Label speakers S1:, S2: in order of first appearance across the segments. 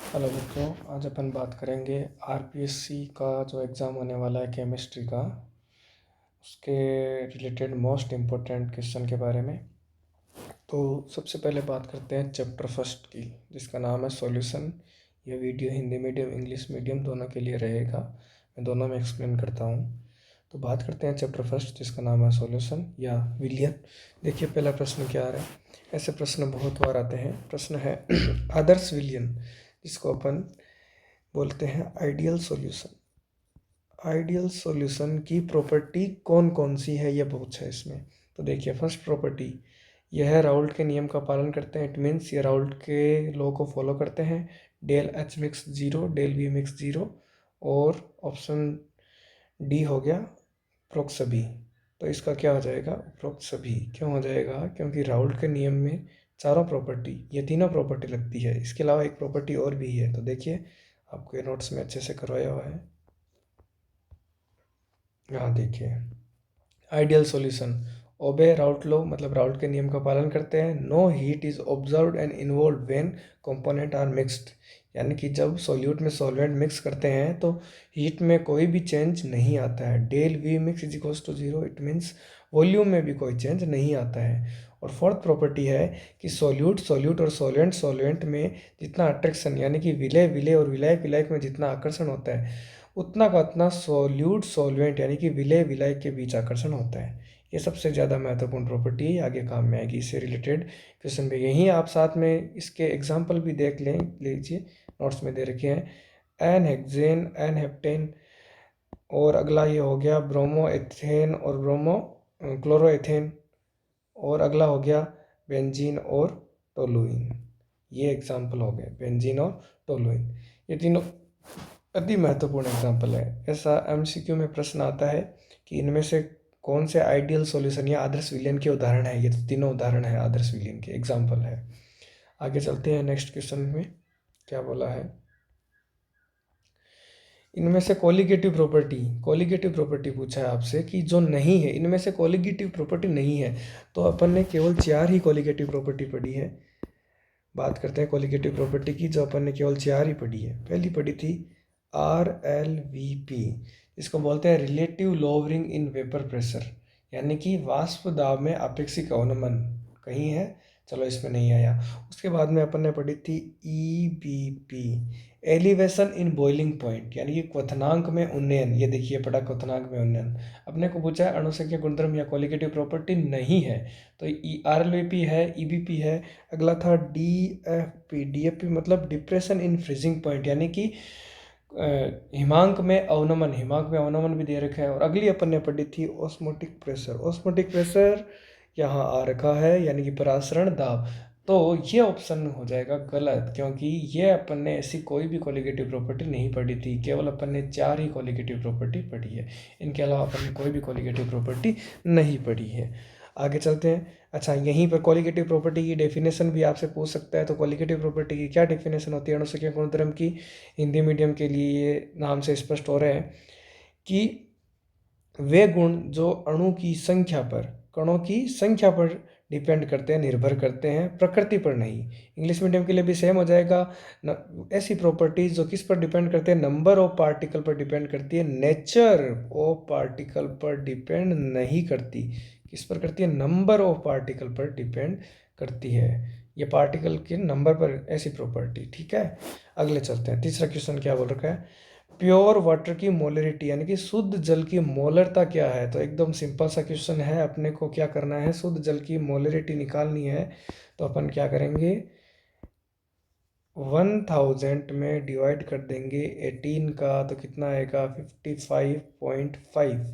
S1: Hello बच्चों, आज अपन बात करेंगे आरपीएससी का जो एग्ज़ाम होने वाला है केमिस्ट्री का, उसके रिलेटेड मोस्ट इम्पोर्टेंट क्वेश्चन के बारे में। तो सबसे पहले बात करते हैं चैप्टर फर्स्ट की, जिसका नाम है सॉल्यूशन। ये video Hindi medium English medium दोनों के लिए रहेगा, मैं दोनों में एक्सप्लेन करता हूँ। तो बात करते हैं चैप्टर फर्स्ट, जिसका नाम है सॉल्यूशन या विलियन। देखिए पहला प्रश्न क्या आ रहा है। ऐसे प्रश्न बहुत बार आते हैं। प्रश्न है आदर्श विलियन, जिसको अपन बोलते हैं आइडियल सॉल्यूशन। आइडियल सॉल्यूशन की प्रॉपर्टी कौन कौन सी है, ये पूछा है इसमें। तो देखिए फर्स्ट प्रॉपर्टी, यह है राउल्ट के नियम का पालन करते हैं। इट मीन्स ये राउल्ट के लॉ को फॉलो करते हैं। Del H mix zero, del V mix zero. और ऑप्शन डी हो गया उपरोक्त सभी। तो इसका क्या हो जाएगा, उपरोक्त सभी। क्यों हो जाएगा, क्योंकि राउल्ट के नियम में चारों प्रॉपर्टी, ये तीनों प्रॉपर्टी लगती है। इसके अलावा एक प्रॉपर्टी और भी है, तो देखिए आपको ये नोट्स में अच्छे से करवाया हुआ है। यहाँ देखिए ideal solution, obey Raoult law, मतलब राउल्ट के नियम का पालन करते हैं। No heat is observed and involve when component are mixed, यानी कि जब सॉल्यूट में सॉल्वेंट मिक्स करते हैं तो हीट में कोई भी चेंज नहीं आता है। Del V mix is equals to zero, it means volume में भी कोई चेंज नहीं आता है। और फोर्थ प्रॉपर्टी है कि सॉल्यूट सॉल्यूट और सॉल्वेंट सॉल्वेंट में जितना अट्रैक्शन, यानी कि विलय विलय और विलायक विलायक में जितना आकर्षण होता है, उतना का उतना सॉल्यूट सॉल्वेंट यानी कि विलय विलय के बीच आकर्षण होता है। ये सबसे ज़्यादा महत्वपूर्ण प्रॉपर्टी है, आगे काम में आएगी। इससे रिलेटेड क्वेश्चन भी यहीं आप साथ में इसके एग्जाम्पल भी देख लीजिए, नोट्स में दे रखे हैं। एन हेक्सेन, एन हेप्टेन, और अगला ये हो गया ब्रोमो एथेन और ब्रोमो क्लोरोएथेन, और अगला हो गया बेंजीन और टोलुइन। ये एग्जाम्पल हो गए बेंजीन और टोलुइन। ये तीनों अति महत्वपूर्ण एग्जाम्पल है। ऐसा एमसीक्यू में प्रश्न आता है कि इनमें से कौन से आइडियल सॉल्यूशन या आदर्श विलियन के उदाहरण है। ये तो तीनों उदाहरण है आदर्श विलियन के, एग्जाम्पल है। आगे चलते हैं नेक्स्ट क्वेश्चन में, क्या बोला है। इनमें से कोलिगेटिव प्रॉपर्टी पूछा है आपसे कि जो नहीं है, इनमें से कोलिगेटिव प्रॉपर्टी नहीं है। तो अपन ने केवल 4 ही कोलिगेटिव प्रॉपर्टी पढ़ी है। बात करते हैं कोलिगेटिव प्रॉपर्टी की, जो अपन ने केवल 4 ही पढ़ी है। पहली पढ़ी थी RLVP, इसको बोलते हैं relative lowering in vapour pressure, यानी कि वाष्प दाब में आपेक्षिक अवनमन। कहीं है, चलो इसमें नहीं आया। उसके बाद में अपन ने पढ़ी थी EBP, elevation in boiling point, यानी कि क्वथनांक में उन्नयन। ये देखिए पढ़ा, क्वथनांक में उन्नयन। अपने को पूछा है अणुसंख्या गुणधर्म या कोलिगेटिव प्रॉपर्टी नहीं है, तो RLVP है, EBP है। अगला था DFP मतलब डिप्रेशन इन फ्रीजिंग पॉइंट, यानी कि हिमांक में अवनमन भी दे रखा है। और अगली अपन ने पढ़ी थी ऑस्मोटिक प्रेशर यहाँ आ रखा है, यानी कि परासरण दाब। तो ये ऑप्शन हो जाएगा गलत, क्योंकि ये अपन ने ऐसी कोई भी कोलिगेटिव प्रॉपर्टी नहीं पढ़ी थी। केवल अपन ने 4 ही कोलिगेटिव प्रॉपर्टी पढ़ी है, इनके अलावा अपन ने कोई भी कोलिगेटिव प्रॉपर्टी नहीं पढ़ी है। आगे चलते हैं। अच्छा, यहीं पर कोलिगेटिव प्रॉपर्टी की डेफिनेशन भी आपसे पूछ सकता है। तो कोलिगेटिव प्रॉपर्टी की क्या डेफिनेशन होती है अणुसंख्या गुणधर्म की। हिंदी मीडियम के लिए ये नाम से स्पष्ट हो रहे हैं कि वे गुण जो अणु की संख्या पर, कणों की संख्या पर डिपेंड करते हैं, निर्भर करते हैं, प्रकृति पर नहीं। इंग्लिश मीडियम के लिए भी सेम हो जाएगा। ऐसी प्रॉपर्टीज जो किस पर डिपेंड करते हैं, नंबर ऑफ पार्टिकल पर डिपेंड करती है, नेचर ऑफ पार्टिकल पर डिपेंड नहीं करती। किस पर करती है, नंबर ऑफ पार्टिकल पर डिपेंड करती है। ये पार्टिकल के नंबर पर ऐसी प्रॉपर्टी, ठीक है। अगले चलते हैं। तीसरा क्वेश्चन क्या बोल रखा है, प्योर वाटर की मोलरिटी, यानी कि शुद्ध जल की मोलरता क्या है। तो एकदम सिंपल सा क्वेश्चन है। अपने को क्या करना है, शुद्ध जल की मोलरिटी निकालनी है। तो अपन क्या करेंगे, 1000 में डिवाइड कर देंगे 18 का, तो कितना आएगा 55.5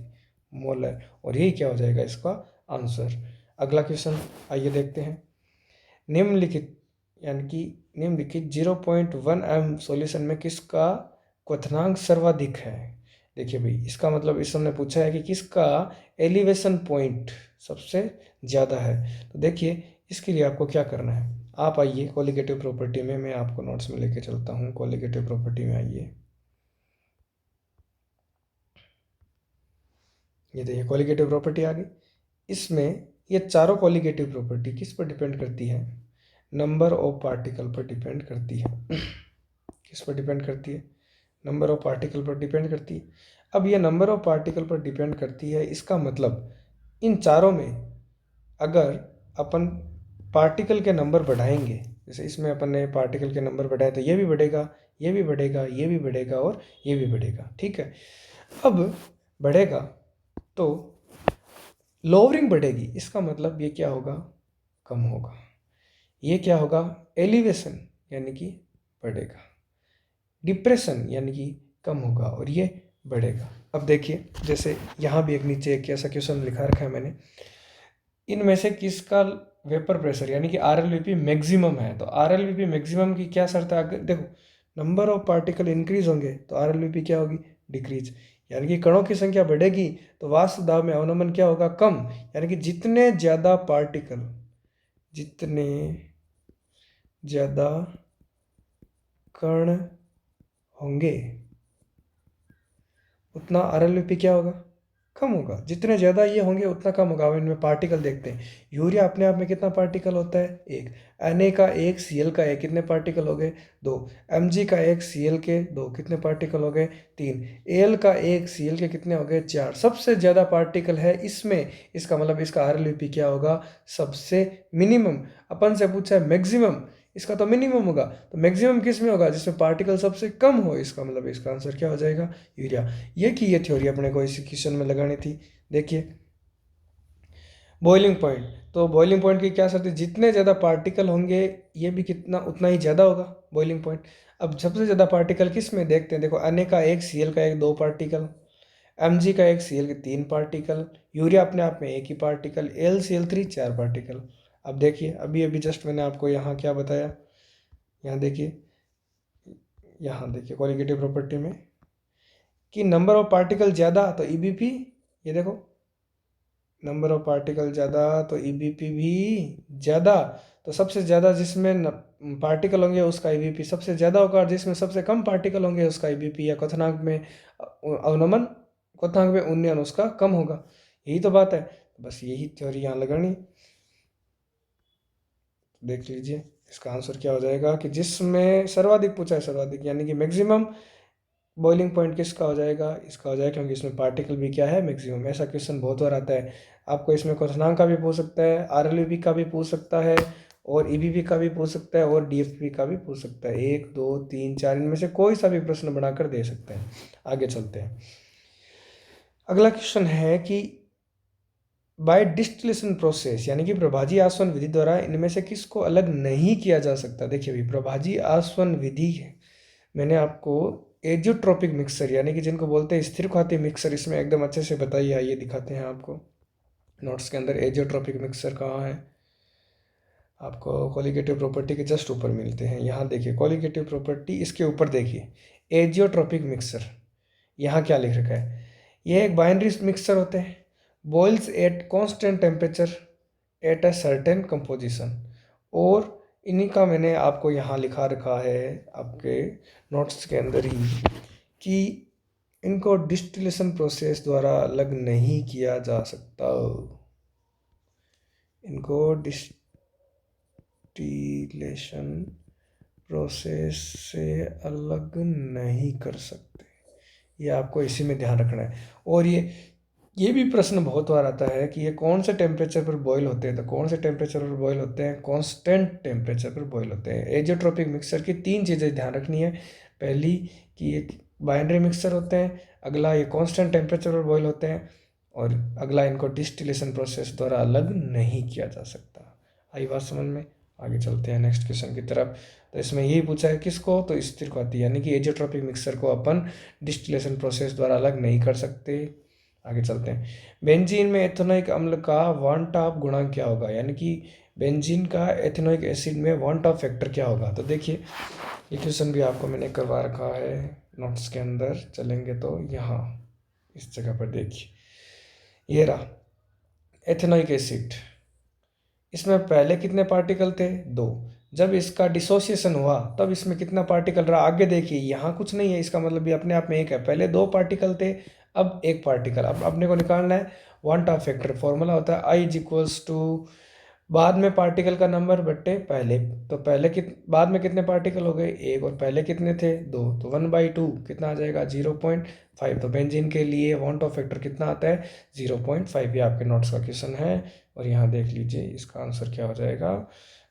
S1: मोलर, और यही क्या हो जाएगा इसका आंसर। अगला क्वेश्चन आइए देखते हैं। निम्नलिखित, यानी कि निम्नलिखित 0.1 m सॉल्यूशन में किसका क्वथनांक सर्वाधिक है। देखिए भाई, इसका मतलब इस हमने पूछा है कि किसका एलिवेशन पॉइंट सबसे ज़्यादा है। तो देखिए इसके लिए आपको क्या करना है, आप आइए कोलिगेटिव प्रॉपर्टी में, मैं आपको नोट्स में लेके चलता हूँ। कोलिगेटिव प्रॉपर्टी में आइए, ये देखिए कोलिगेटिव प्रॉपर्टी आ गई। इसमें ये चारों कोलिगेटिव प्रॉपर्टी किस पर डिपेंड करती है, नंबर ऑफ पार्टिकल पर डिपेंड करती है। किस पर डिपेंड करती है? नंबर ऑफ पार्टिकल पर डिपेंड करती है। अब ये नंबर ऑफ पार्टिकल पर डिपेंड करती है, इसका मतलब इन चारों में अगर अपन पार्टिकल के नंबर बढ़ाएंगे, जैसे इसमें अपन ने पार्टिकल के नंबर बढ़ाए तो ये भी बढ़ेगा, ये भी बढ़ेगा, ये भी बढ़ेगा और ये भी बढ़ेगा, ठीक है। अब बढ़ेगा तो लोअरिंग बढ़ेगी, इसका मतलब ये क्या होगा? कम होगा। ये क्या होगा? एलिवेशन यानी कि बढ़ेगा, डिप्रेशन यानी कि कम होगा और ये बढ़ेगा। अब देखिए जैसे यहाँ भी एक नीचे एक ऐसा क्वेश्चन लिखा रखा है मैंने, इनमें से किसका वेपर प्रेशर यानी कि RLVP मैक्सिमम है? तो RLVP मैक्सिमम की क्या शर्त है? अगर देखो नंबर ऑफ पार्टिकल इंक्रीज होंगे तो RLVP क्या होगी? डिक्रीज, यानी कि कणों की संख्या बढ़ेगी तो वाष्प दाब में अवनमन क्या होगा? कम, यानी कि जितने ज़्यादा पार्टिकल, जितने ज़्यादा कण होंगे उतना RLVP क्या होगा? कम होगा। जितने ज़्यादा ये होंगे उतना कम होगा। अब इनमें पार्टिकल देखते हैं। यूरिया अपने आप में कितना पार्टिकल होता है? एक। Na का एक, Cl का एक, कितने पार्टिकल हो गए? दो। Mg का एक, Cl के दो, कितने पार्टिकल हो गए? तीन। Al का एक, Cl के कितने हो गए? चार। सबसे ज़्यादा पार्टिकल है इसमें, इसका मतलब इसका RLVP क्या होगा? सबसे मिनिमम। अपन से पूछा है मैक्सिमम, इसका तो मिनिमम होगा। तो मैक्सिमम किस में होगा? जिसमें पार्टिकल सबसे कम हो। इसका मतलब इसका आंसर क्या हो जाएगा? यूरिया। ये थ्योरी अपने को इस क्वेश्चन में लगानी थी। देखिए बॉइलिंग पॉइंट, तो बॉइलिंग पॉइंट की क्या शर्त है? जितने ज़्यादा पार्टिकल होंगे ये भी कितना उतना ही ज़्यादा होगा बॉइलिंग पॉइंट। अब सबसे ज़्यादा पार्टिकल किस में देखते हैं? देखो Na का एक, Cl का एक, दो पार्टिकल, Mg का एक, Cl के तीन पार्टिकल, यूरिया अपने आप में एक ही पार्टिकल, LCl3 चार पार्टिकल। अब देखिए अभी अभी जस्ट मैंने आपको यहाँ क्या बताया, यहाँ देखिए, यहाँ देखिए क्वालिटेटिव प्रॉपर्टी में कि नंबर ऑफ पार्टिकल ज़्यादा तो EBP, ये देखो नंबर ऑफ पार्टिकल ज़्यादा तो EBP भी ज़्यादा। तो सबसे ज़्यादा जिसमें पार्टिकल होंगे उसका EBP सबसे ज़्यादा होगा, और जिसमें सबसे कम पार्टिकल होंगे उसका EBP या क्वथनांक में अवनमन, क्वथनांक में उन्नयन उसका कम होगा। यही तो बात है। बस यही थ्योरी यहाँ लगानी। देख लीजिए इसका आंसर क्या हो जाएगा कि जिसमें सर्वाधिक पूछा है, सर्वाधिक यानी कि मैक्सिमम बॉइलिंग पॉइंट किसका हो जाएगा? इसका हो जाएगा, क्योंकि इसमें पार्टिकल भी क्या है? मैक्सिमम। ऐसा क्वेश्चन बहुत बार आता है। आपको इसमें क्वथनांक का भी पूछ सकता है, RLVP का भी पूछ सकता है, और EBP का भी पूछ सकता है, और DFP का भी पूछ सकता है। एक, दो, तीन, चार, इनमें से कोई सा भी प्रश्न बनाकर दे सकते हैं। आगे चलते हैं। अगला क्वेश्चन है कि बाय डिस्टिलेशन प्रोसेस यानी कि प्रभाजी आसवन विधि द्वारा इनमें से किसको अलग नहीं किया जा सकता? देखिए अभी प्रभाजी आसवन विधि है, मैंने आपको एजियोट्रोपिक मिक्सर यानी कि जिनको बोलते हैं स्थिरघाती मिक्सर, इसमें एकदम अच्छे से बताइए। आइए दिखाते हैं आपको नोट्स के अंदर। एजियोट्रोपिक मिक्सर कहाँ है? आपको कॉलिगेटिव प्रॉपर्टी के जस्ट ऊपर मिलते हैं। यहाँ देखिए कॉलिगेटिव प्रॉपर्टी, इसके ऊपर देखिए एजियोट्रोपिक मिक्सर, यहाँ क्या लिख रखा है? यह एक बाइनरी मिक्सर होते हैं, boils at constant temperature at a certain composition, और इन्हीं का मैंने आपको यहाँ लिखा रखा है आपके नोट्स के अंदर ही कि इनको डिस्टिलेशन प्रोसेस द्वारा अलग नहीं किया जा सकता। इनको डिस्टिलेशन प्रोसेस से अलग नहीं कर सकते, ये आपको इसी में ध्यान रखना है। और ये भी प्रश्न बहुत बार आता है कि ये कौन से टेम्परेचर पर बॉईल होते हैं? तो कौन से टेम्परेचर पर बॉईल होते हैं? कांस्टेंट टेम्परेचर पर बॉईल होते हैं। एजियोट्रोपिक मिक्सर की तीन चीज़ें ध्यान रखनी है। पहली कि ये बाइनरी मिक्सर होते हैं, अगला ये कांस्टेंट टेम्परेचर पर बॉईल होते हैं, और अगला इनको डिस्टिलेशन प्रोसेस द्वारा अलग नहीं किया जा सकता। आई बात समझ में? आगे चलते हैं नेक्स्ट क्वेश्चन की तरफ। तो इसमें यही पूछा है किसको? तो स्थिरघाती यानी कि एजियोट्रोपिक मिक्सर को अपन डिस्टिलेशन प्रोसेस द्वारा अलग नहीं कर सकते। आगे चलते हैं। बेंजीन में एथेनोइक अम्ल का वन टॉप गुणांक क्या होगा? यानी कि बेंजीन का एथेनोइक एसिड में वन टॉप फैक्टर क्या होगा? तो देखिए ये क्वेश्चन भी आपको मैंने करवा रखा है नोट्स के अंदर। चलेंगे तो यहाँ इस जगह पर देखिए, ये रहा एथेनोइक एसिड, इसमें पहले कितने पार्टिकल थे? दो। जब इसका डिसोसिएशन हुआ तब इसमें कितना पार्टिकल रहा? आगे देखिए यहाँ कुछ नहीं है, इसका मतलब ये अपने आप में एक है। पहले दो पार्टिकल थे, अब एक पार्टिकल। अब अपने को निकालना है वन टॉप फैक्टर। फॉर्मूला होता है I = बाद में पार्टिकल का नंबर बट्टे पहले, तो पहले बाद में कितने पार्टिकल हो गए, एक, और पहले कितने थे, दो, तो 1/2 कितना आ जाएगा, 0.5। तो बेंजीन के लिए वांट ऑफ फैक्टर कितना आता है, 0.5। ये आपके नोट्स का क्वेश्चन है, और यहाँ देख लीजिए इसका आंसर क्या हो जाएगा,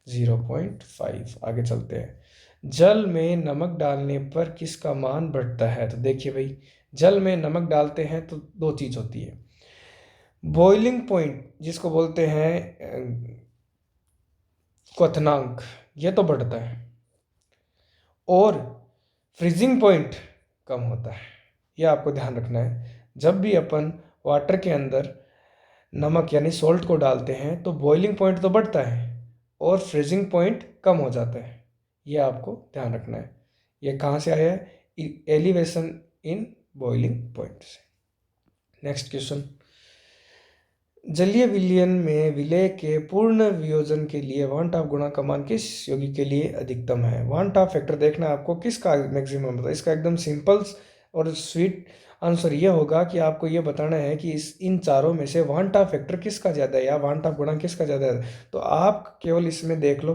S1: 0.5। आगे चलते हैं। जल में नमक डालने पर किसका मान बढ़ता है, तो देखिए भाई, जल में नमक डालते हैं तो दो चीज़ होती है, बॉइलिंग पॉइंट जिसको बोलते हैं क्वथनांक, ये तो बढ़ता है, और फ्रीजिंग पॉइंट कम होता है। ये आपको ध्यान रखना है, जब भी अपन वाटर के अंदर नमक यानी सॉल्ट को डालते हैं तो बॉइलिंग पॉइंट तो बढ़ता है और फ्रीजिंग पॉइंट कम हो जाता है। ये आपको ध्यान रखना है। ये कहाँ से आया है, एलिवेशन इन बॉइलिंग पॉइंट से। नेक्स्ट क्वेश्चन, जलीय विलयन में विलय के पूर्ण वियोजन के लिए वांट ऑफ गुणा का मान किस यौगिक के लिए अधिकतम है। वांट ऑफ फैक्टर देखना है आपको, किसका मैक्सिमम होता है। इसका एकदम सिंपल और स्वीट आंसर ये होगा कि आपको ये बताना है कि इन चारों में से वांट ऑफ फैक्टर किसका ज़्यादा है या वांट ऑफ गुणा किसका ज़्यादा है। तो आप केवल इसमें देख लो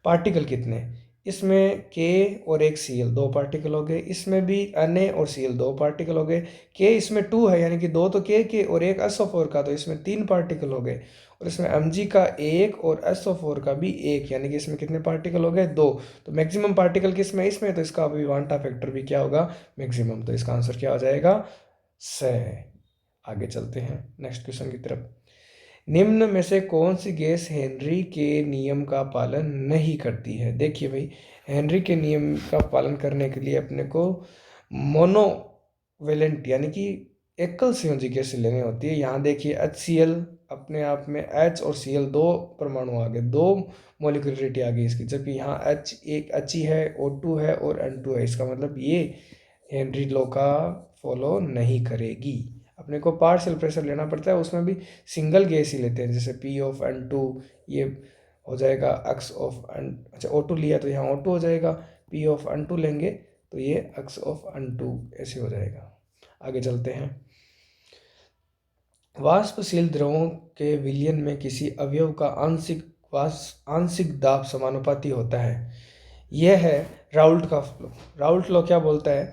S1: पार्टिकल कितने, इसमें के और एक Cl, दो पार्टिकल हो गए। इसमें भी Na और Cl, दो पार्टिकल हो गए। के इसमें 2 है यानी कि दो तो के और एक SO4 का, तो इसमें 3 पार्टिकल हो गए। और इसमें Mg का एक और SO4 का भी एक, यानी कि इसमें कितने पार्टिकल हो गए, 2। तो मैक्सिमम पार्टिकल किसमें, इसमें, तो इसका अभी वांटा फैक्टर भी क्या होगा, मैक्सिमम। तो इसका आंसर क्या हो जाएगा, 6। आगे चलते हैं नेक्स्ट क्वेश्चन की तरफ। निम्न में से कौन सी गैस हेनरी के नियम का पालन नहीं करती है। देखिए भाई, हेनरी के नियम का पालन करने के लिए अपने को मोनोवेलेंट यानी कि एकल संयोजी गैस लेनी होती है। यहाँ देखिए HCl, अपने आप में H और Cl दो परमाणु आ गए, दो मोलिकुलरिटी आ गई इसकी, जबकि यहाँ H एक H ही है, O2 है और N2 है। इसका मतलब ये हेनरी लॉ का फॉलो नहीं करेगी। अपने को पार्शियल प्रेशर लेना पड़ता है, उसमें भी सिंगल गैस ही लेते हैं, जैसे P(N2), ये हो जाएगा X(N), अच्छा O2 लिया तो यहाँ O2 हो जाएगा, P(N2) लेंगे तो ये X(N2) ऐसे हो जाएगा। आगे चलते हैं। वाष्पशील द्रवों के विलयन में किसी अवयव का आंशिक दाब समानुपाती होता है। यह है राउल्ट का लॉ। राउल्ट लॉ क्या बोलता है,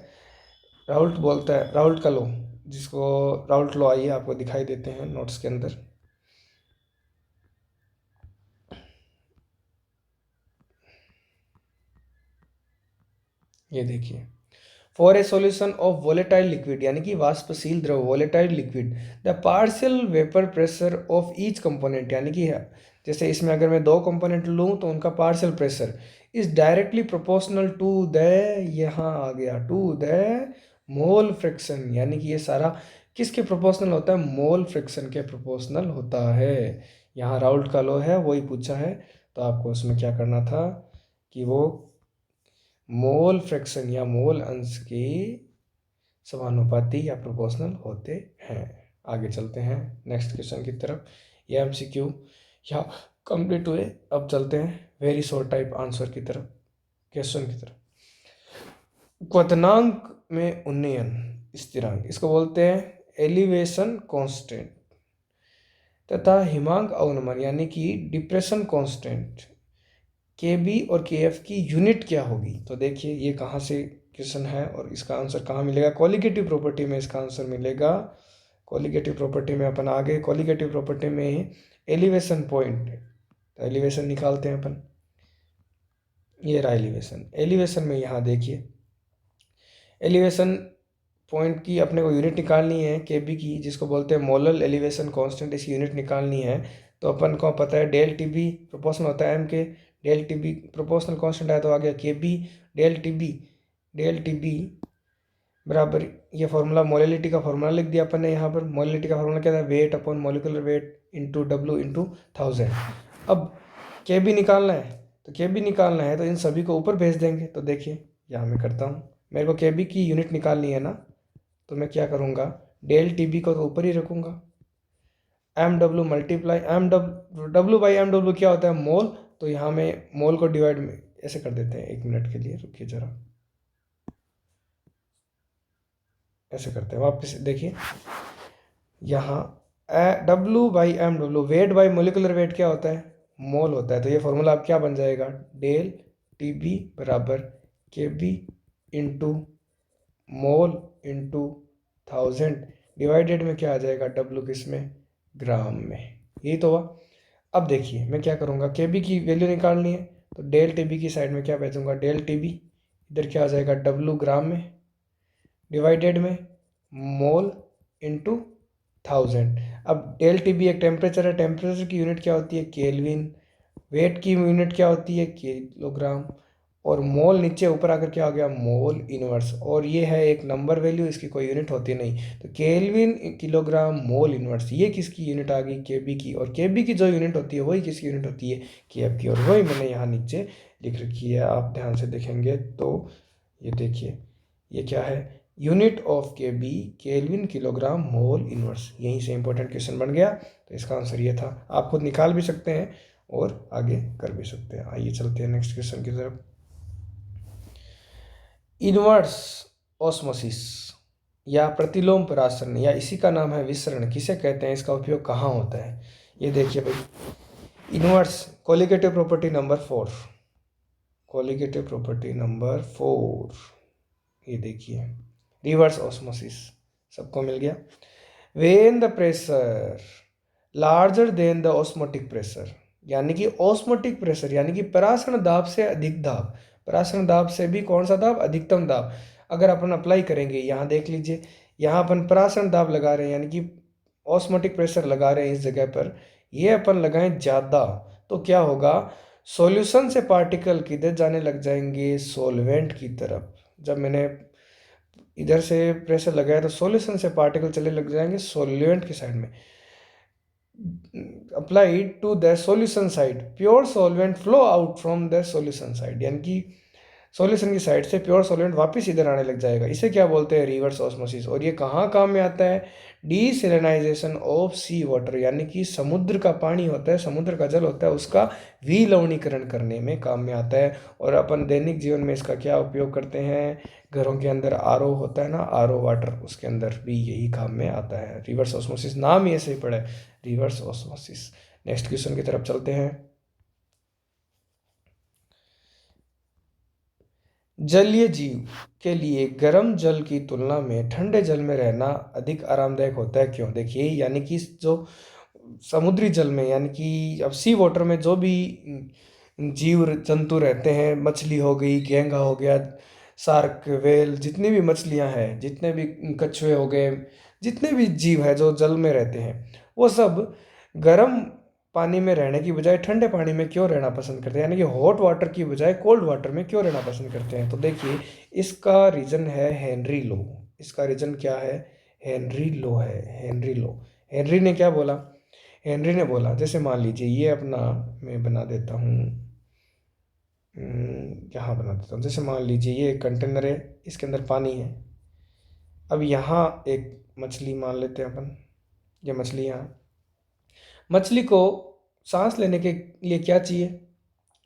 S1: राउल्ट का लॉ, जिसको राउल्ट लॉ आइए आपको दिखाई देते हैं नोट्स के अंदर। ये देखिए, for a solution of volatile liquid यानी कि वाष्पशील द्रव, volatile liquid, the partial vapour pressure of each component, यानी कि जैसे इसमें अगर मैं दो कंपोनेंट लूँ तो उनका partial pressure is directly proportional to the, यहाँ आ गया, टू द मोल फ्रिक्शन, यानी कि ये सारा किसके प्रोपोर्शनल होता है, मोल फ्रिक्शन के प्रोपोर्शनल होता है। यहाँ राउल्ट का लॉ है, वही पूछा है, तो आपको उसमें क्या करना था कि वो मोल फ्रैक्शन या मोल अंश के समानुपाती या प्रोपोर्शनल होते हैं। आगे चलते हैं नेक्स्ट क्वेश्चन की तरफ। ये MCQ या कंप्लीट हुए, अब चलते हैं वेरी शॉर्ट टाइप आंसर की तरफ, क्वेश्चन की तरफ। क्वथनांक में उन्नयन स्थिरांक, इसको बोलते हैं एलिवेशन कांस्टेंट, तथा हिमांक अवनमन यानी कि डिप्रेशन कांस्टेंट KB और KF की यूनिट क्या होगी। तो देखिए ये कहाँ से क्वेश्चन है और इसका आंसर कहाँ मिलेगा, कॉलिगेटिव प्रॉपर्टी में इसका आंसर मिलेगा। कॉलिगेटिव प्रॉपर्टी में अपन आगे, कॉलिगेटिव प्रॉपर्टी में एलिवेशन पॉइंट, तो एलिवेशन निकालते हैं अपन। ये रहा एलिवेशन में यहाँ देखिए, एलिवेशन पॉइंट की अपने को यूनिट निकालनी है KB की, जिसको बोलते हैं मोलल एलिवेशन कांस्टेंट, इसकी यूनिट निकालनी है। तो अपन को पता है डेल TB प्रोपोर्शनल होता है M के, डेल TB प्रोपोर्शनल कांस्टेंट है तो आ गया KB, डेल TB बराबर, ये फॉर्मूला मोलिलिटी का फॉर्मूला लिख दिया अपन ने यहाँ पर। मोलिलिटी का फॉर्मूला क्या था, weight upon molecular weight into W into 1000। अब KB निकालना है, तो KB निकालना है तो इन सभी को ऊपर भेज देंगे। तो देखिए यहाँ मैं करता हूँ, मेरे को KB की यूनिट निकालनी है ना, तो मैं क्या करूँगा, डेल TB को तो ऊपर ही रखूँगा, MW मल्टीप्लाई W/MW क्या होता है, मोल। तो यहाँ में मोल को डिवाइड में ऐसे कर देते हैं, 1 मिनट के लिए रुकिए जरा, ऐसे करते हैं वापस। देखिए यहाँ W/mw, wait by molecular wait क्या होता है? मोल होता है। तो ये फॉर्मूला अब क्या बन जाएगा? डेल TB बराबर KB into mole into 1000 divided में क्या आ जाएगा? W किस में? ग्राम में। यही तो हुआ। अब देखिए मैं क्या करूँगा, KB की वैल्यू निकालनी है तो डेल TB की साइड में क्या भेजूँगा? डेल TB इधर क्या आ जाएगा? W ग्राम में डिवाइडेड में मोल इंटू 1000। अब डेल TB एक टेम्परेचर है, टेम्परेचर की यूनिट क्या होती है? केल्विन। वेट की यूनिट क्या होती है? किलोग्राम। और मोल नीचे ऊपर आकर क्या हो गया? Mole inverse. और ये है एक नंबर वैल्यू, इसकी कोई यूनिट होती नहीं। तो केल्विन किलोग्राम मोल इनवर्स, ये किसकी यूनिट आ गई? KB की। और KB की जो यूनिट होती है वही किसकी यूनिट होती है? KF की। और वही मैंने यहाँ नीचे लिख रखी है, आप ध्यान से देखेंगे तो ये देखिए ये क्या है? Unit of KB kelvin kilogram mole inverse. यहीं से इंपॉर्टेंट क्वेश्चन बन गया। तो इसका आंसर ये था। आप खुद निकाल भी सकते हैं और आगे कर भी सकते हैं। आइए चलते हैं नेक्स्ट क्वेश्चन की तरफ। इनवर्स ऑस्मोसिस या प्रतिलोम परासरण या इसी का नाम है विसरण किसे कहते हैं? इसका उपयोग कहाँ होता है? ये देखिए भाई, inverse colligative property number 4, colligative property number 4, ये देखिए रिवर्स ऑस्मोसिस, सबको मिल गया। When the pressure larger than the osmotic pressure, यानी कि ऑस्मोटिक प्रेशर यानी कि परासरण दाब से अधिक दाब, परासरण दाब से भी कौन सा दाब? अधिकतम दाब। अगर अपन अप्लाई करेंगे, यहाँ देख लीजिए, यहाँ अपन परासरण दाब लगा रहे हैं यानी कि ऑस्मोटिक प्रेशर लगा रहे हैं इस जगह पर, ये अपन लगाएं ज़्यादा तो क्या होगा? सॉल्यूशन से पार्टिकल किधर जाने लग जाएंगे? सॉल्वेंट की तरफ। जब मैंने इधर से प्रेशर लगाया तो सॉल्यूशन से पार्टिकल चले लग जाएंगे सॉल्वेंट की साइड में। Applied to the solution side, pure solvent flow out from the solution side, यानी कि सॉल्यूशन की साइड से प्योर सॉल्वेंट वापस इधर आने लग जाएगा। इसे क्या बोलते हैं? Reverse osmosis. और ये कहाँ काम में आता है? डीसैलिनाइजेशन ऑफ सी वाटर, यानी कि समुद्र का पानी होता है, समुद्र का जल होता है, उसका विलवणीकरण करने में काम में आता है। और अपन दैनिक जीवन में इसका क्या उपयोग करते हैं? घरों के अंदर RO होता है ना, RO वाटर, उसके अंदर भी यही काम में आता है। रिवर्स ऑस्मोसिस नाम ही ऐसे ही पड़ा है, रिवर्स ऑस्मोसिस। नेक्स्ट क्वेश्चन की तरफ चलते हैं। जलीय जीव के लिए गर्म जल की तुलना में ठंडे जल में रहना अधिक आरामदायक होता है, क्यों? देखिए, यानी कि जो समुद्री जल में, यानी कि अब सी वाटर में जो भी जीव जंतु रहते हैं, मछली हो गई, घेंगा हो गया, शार्क, वेल, जितनी भी मछलियां हैं, जितने भी कछुए हो गए, जितने भी जीव है जो जल में रहते हैं, वो सब गर्म पानी में रहने की बजाय ठंडे पानी में क्यों रहना पसंद करते हैं? यानी कि हॉट वाटर की बजाय कोल्ड वाटर में क्यों रहना पसंद करते हैं? तो देखिए, इसका रीज़न है हेनरी लो। इसका रीज़न क्या है? हेनरी लो है, हेनरी लो। हेनरी ने क्या बोला? हेनरी ने बोला, जैसे मान लीजिए ये अपना, मैं बना देता हूँ, यहाँ बना देता हूँ। जैसे मान लीजिए ये एक कंटेनर है, इसके अंदर पानी है। अब यहाँ एक मछली मान लेते हैं अपन, ये मछली यहाँ, मछली को सांस लेने के लिए क्या चाहिए?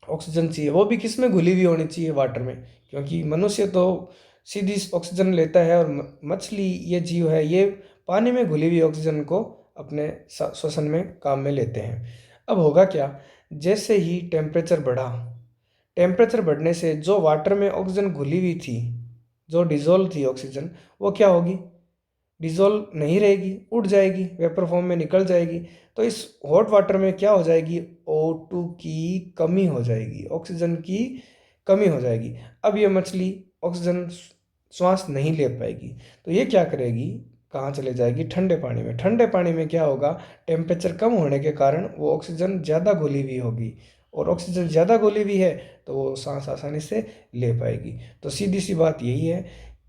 S1: ऑक्सीजन चाहिए। वो भी किस में? घुली हुई होनी चाहिए, वाटर में। क्योंकि मनुष्य तो सीधी ऑक्सीजन लेता है और मछली ये जीव है, ये पानी में घुली हुई ऑक्सीजन को अपने श्वसन में काम में लेते हैं। अब होगा क्या? जैसे ही टेम्परेचर बढ़ा, टेम्परेचर बढ़ने से जो वाटर में ऑक्सीजन घुली हुई थी, जो डिजोल्व थी ऑक्सीजन, वो क्या होगी? डिजोल्व नहीं रहेगी, उड़ जाएगी, वेपर फॉर्म में निकल जाएगी। तो इस हॉट वाटर में क्या हो जाएगी? O2 की कमी हो जाएगी, ऑक्सीजन की कमी हो जाएगी। अब ये मछली ऑक्सीजन श्वास नहीं ले पाएगी, तो ये क्या करेगी? कहाँ चले जाएगी? ठंडे पानी में। ठंडे पानी में क्या होगा? टेम्परेचर कम होने के कारण वो ऑक्सीजन ज़्यादा घुली हुई होगी, और ऑक्सीजन ज़्यादा घुली हुई है तो वो सांस आसानी से ले पाएगी। तो सीधी सी बात यही है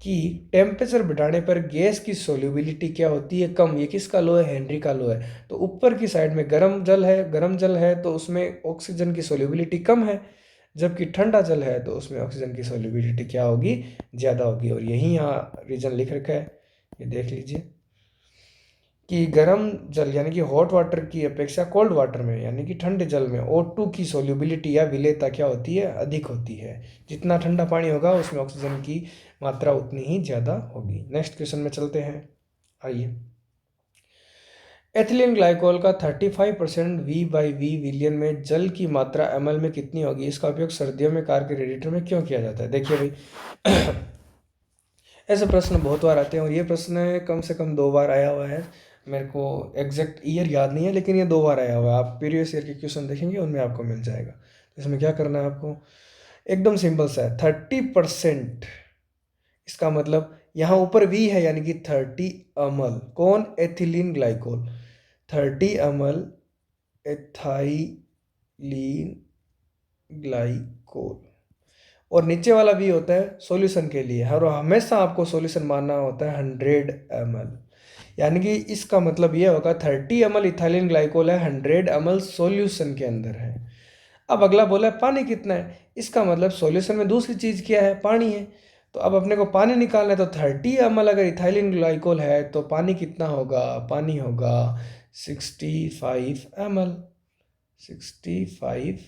S1: कि टेम्परेचर बढ़ाने पर गैस की सोल्यूबिलिटी क्या होती है? कम। ये किसका लो है? हेनरी का लो है। तो ऊपर की साइड में गर्म जल है, गर्म जल है तो उसमें ऑक्सीजन की सोल्यूबिलिटी कम है, जबकि ठंडा जल है तो उसमें ऑक्सीजन की सोल्यूबिलिटी क्या होगी? ज़्यादा होगी। और यही यहाँ रीजन लिख रखा है, ये देख लीजिए कि गर्म जल यानी कि हॉट वाटर की अपेक्षा कोल्ड वाटर में, यानी कि ठंडे जल में, O2 की सोल्यूबिलिटी या विलेयता क्या होती है? अधिक होती है। जितना ठंडा पानी होगा उसमें ऑक्सीजन की मात्रा उतनी ही ज़्यादा होगी। नेक्स्ट क्वेश्चन में चलते हैं, आइए। एथिलीन ग्लाइकोल का 35% V/V विलियन में जल की मात्रा ml में कितनी होगी? इसका उपयोग सर्दियों में कार के रेडिएटर में क्यों किया जाता है? देखिए भाई ऐसे प्रश्न बहुत बार आते हैं और ये प्रश्न कम से कम 2 बार आया हुआ है। मेरे को एग्जैक्ट ईयर याद नहीं है, लेकिन ये 2 बार आया हुआ है। आप प्रीवियस ईयर के क्वेश्चन देखेंगे, उनमें आपको मिल जाएगा। तो इसमें क्या करना है आपको, एकदम सिंपल सा है। 30%, इसका मतलब यहाँ ऊपर V है, यानी कि 30 अमल। कौन? Ethylene glycol. 30 अमल एथाइलीन ग्लाइकोल, और नीचे वाला भी होता है सॉल्यूशन के लिए, और हमेशा आपको सॉल्यूशन मानना होता है 100 ml। यानी कि इसका मतलब ये होगा 30 ml इथाइलिन ग्लाइकोल है, 100 ml सॉल्यूशन के अंदर है। अब अगला बोला है पानी कितना है, इसका मतलब सॉल्यूशन में दूसरी चीज़ क्या है? पानी है। तो अब अपने को पानी निकालना है, तो 30 ml अगर इथाइलिन ग्लाइकोल है तो पानी कितना होगा? पानी होगा 65 ml। 65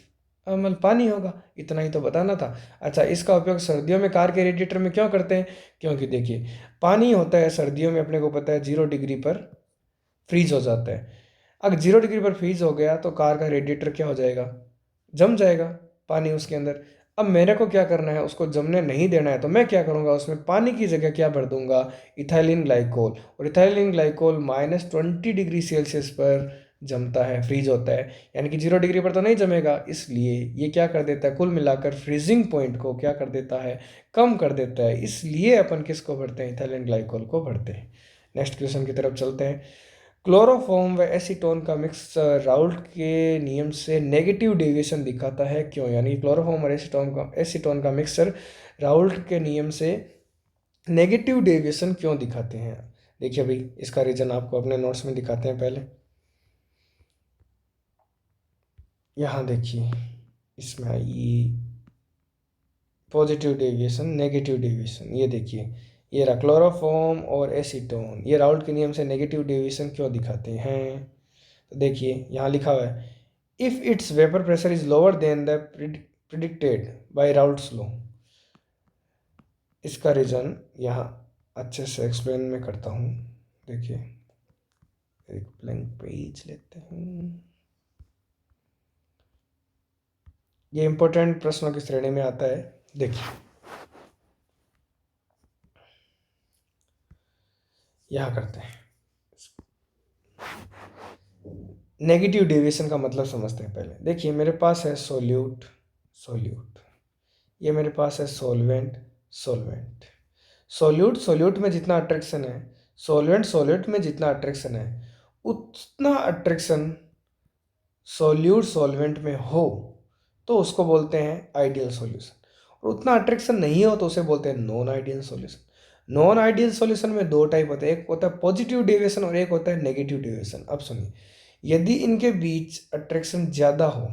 S1: ml पानी होगा। इतना ही तो बताना था। अच्छा, इसका उपयोग सर्दियों में कार के रेडिएटर में क्यों करते हैं? क्योंकि देखिए पानी होता है सर्दियों में, अपने को पता है 0 डिग्री पर फ्रीज हो जाता है। अगर 0 डिग्री पर फ्रीज हो गया तो कार का रेडिएटर क्या हो जाएगा? जम जाएगा पानी उसके अंदर। अब मेरे को क्या करना है, उसको जमने नहीं देना है, तो मैं क्या करूँगा, उसमें पानी की जगह क्या भर दूंगा? Ethylene glycol. और इथाइलिन ग्लाइकोल -20 डिग्री सेल्सियस पर जमता है, फ्रीज होता है, यानी कि 0 डिग्री पर तो नहीं जमेगा। इसलिए ये क्या कर देता है, कुल मिलाकर फ्रीजिंग पॉइंट को क्या कर देता है? कम कर देता है। इसलिए अपन किसको भरते हैं? इथाइलिन ग्लाइकोल को भरते हैं। नेक्स्ट क्वेश्चन की तरफ चलते हैं। क्लोरोफॉर्म व एसीटोन का मिक्स राउल्ट के नियम से नेगेटिव डेविएशन दिखाता है, क्यों? यानी क्लोरोफॉर्म और एसीटोन का मिक्सचर राउल्ट के नियम से नेगेटिव डेविएशन क्यों दिखाते हैं? देखिए भाई, इसका रीजन आपको अपने नोट्स में दिखाते हैं। पहले यहाँ देखिए, इसमें आइए पॉजिटिव डेविएशन, नेगेटिव डेविएशन। ये देखिए, ये रहा क्लोरोफॉर्म और एसीटोन, ये राउल्ट के नियम से नेगेटिव डेविएशन क्यों दिखाते हैं? तो देखिए यहाँ लिखा हुआ है, if it's vapour pressure is lower than the predicted by Raoult's law. इसका रीजन यहाँ अच्छे से एक्सप्लेन मैं करता हूँ। देखिए, एक ब्लैंक पेज लेते हैं। ये इंपॉर्टेंट प्रश्नों की श्रेणी में आता है। देखिए यहाँ करते हैं, नेगेटिव डेविएशन का मतलब समझते हैं पहले। देखिए मेरे पास है सोल्यूट, ये मेरे पास है सॉल्वेंट। सोल्यूट में जितना अट्रैक्शन है, सॉल्वेंट में जितना अट्रैक्शन है, उतना अट्रैक्शन सॉल्वेंट में हो तो उसको बोलते हैं आइडियल सॉल्यूशन, और उतना अट्रैक्शन नहीं हो तो उसे बोलते हैं non ideal solution. Non ideal solution में 2 टाइप होते हैं, एक होता है पॉजिटिव डेविएशन और एक होता है नेगेटिव डेविएशन। अब सुनिए, यदि इनके बीच अट्रैक्शन ज़्यादा हो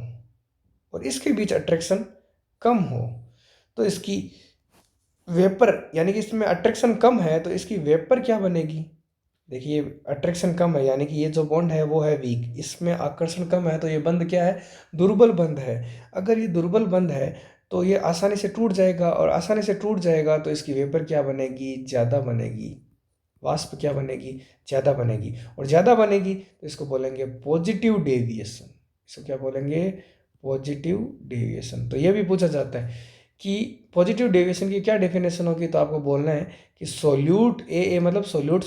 S1: और इसके बीच अट्रैक्शन कम हो तो इसकी वेपर, यानी कि इसमें अट्रैक्शन कम है तो इसकी वेपर क्या बनेगी? देखिए अट्रैक्शन कम है, यानी कि ये जो बॉन्ड है वो है वीक, इसमें आकर्षण कम है तो ये बंध क्या है? दुर्बल बंध है। अगर ये दुर्बल बंध है तो ये आसानी से टूट जाएगा, और आसानी से टूट जाएगा तो इसकी वेपर क्या बनेगी? ज़्यादा बनेगी। वाष्प क्या बनेगी? ज़्यादा बनेगी। और ज़्यादा बनेगी तो इसको बोलेंगे पॉजिटिव डेविएशन। इसको क्या बोलेंगे? Positive deviation. तो ये भी पूछा जाता है कि पॉजिटिव डेविएशन की क्या डेफिनेशन होगी, तो आपको बोलना है कि सोल्यूट ए मतलब सोल्यूट,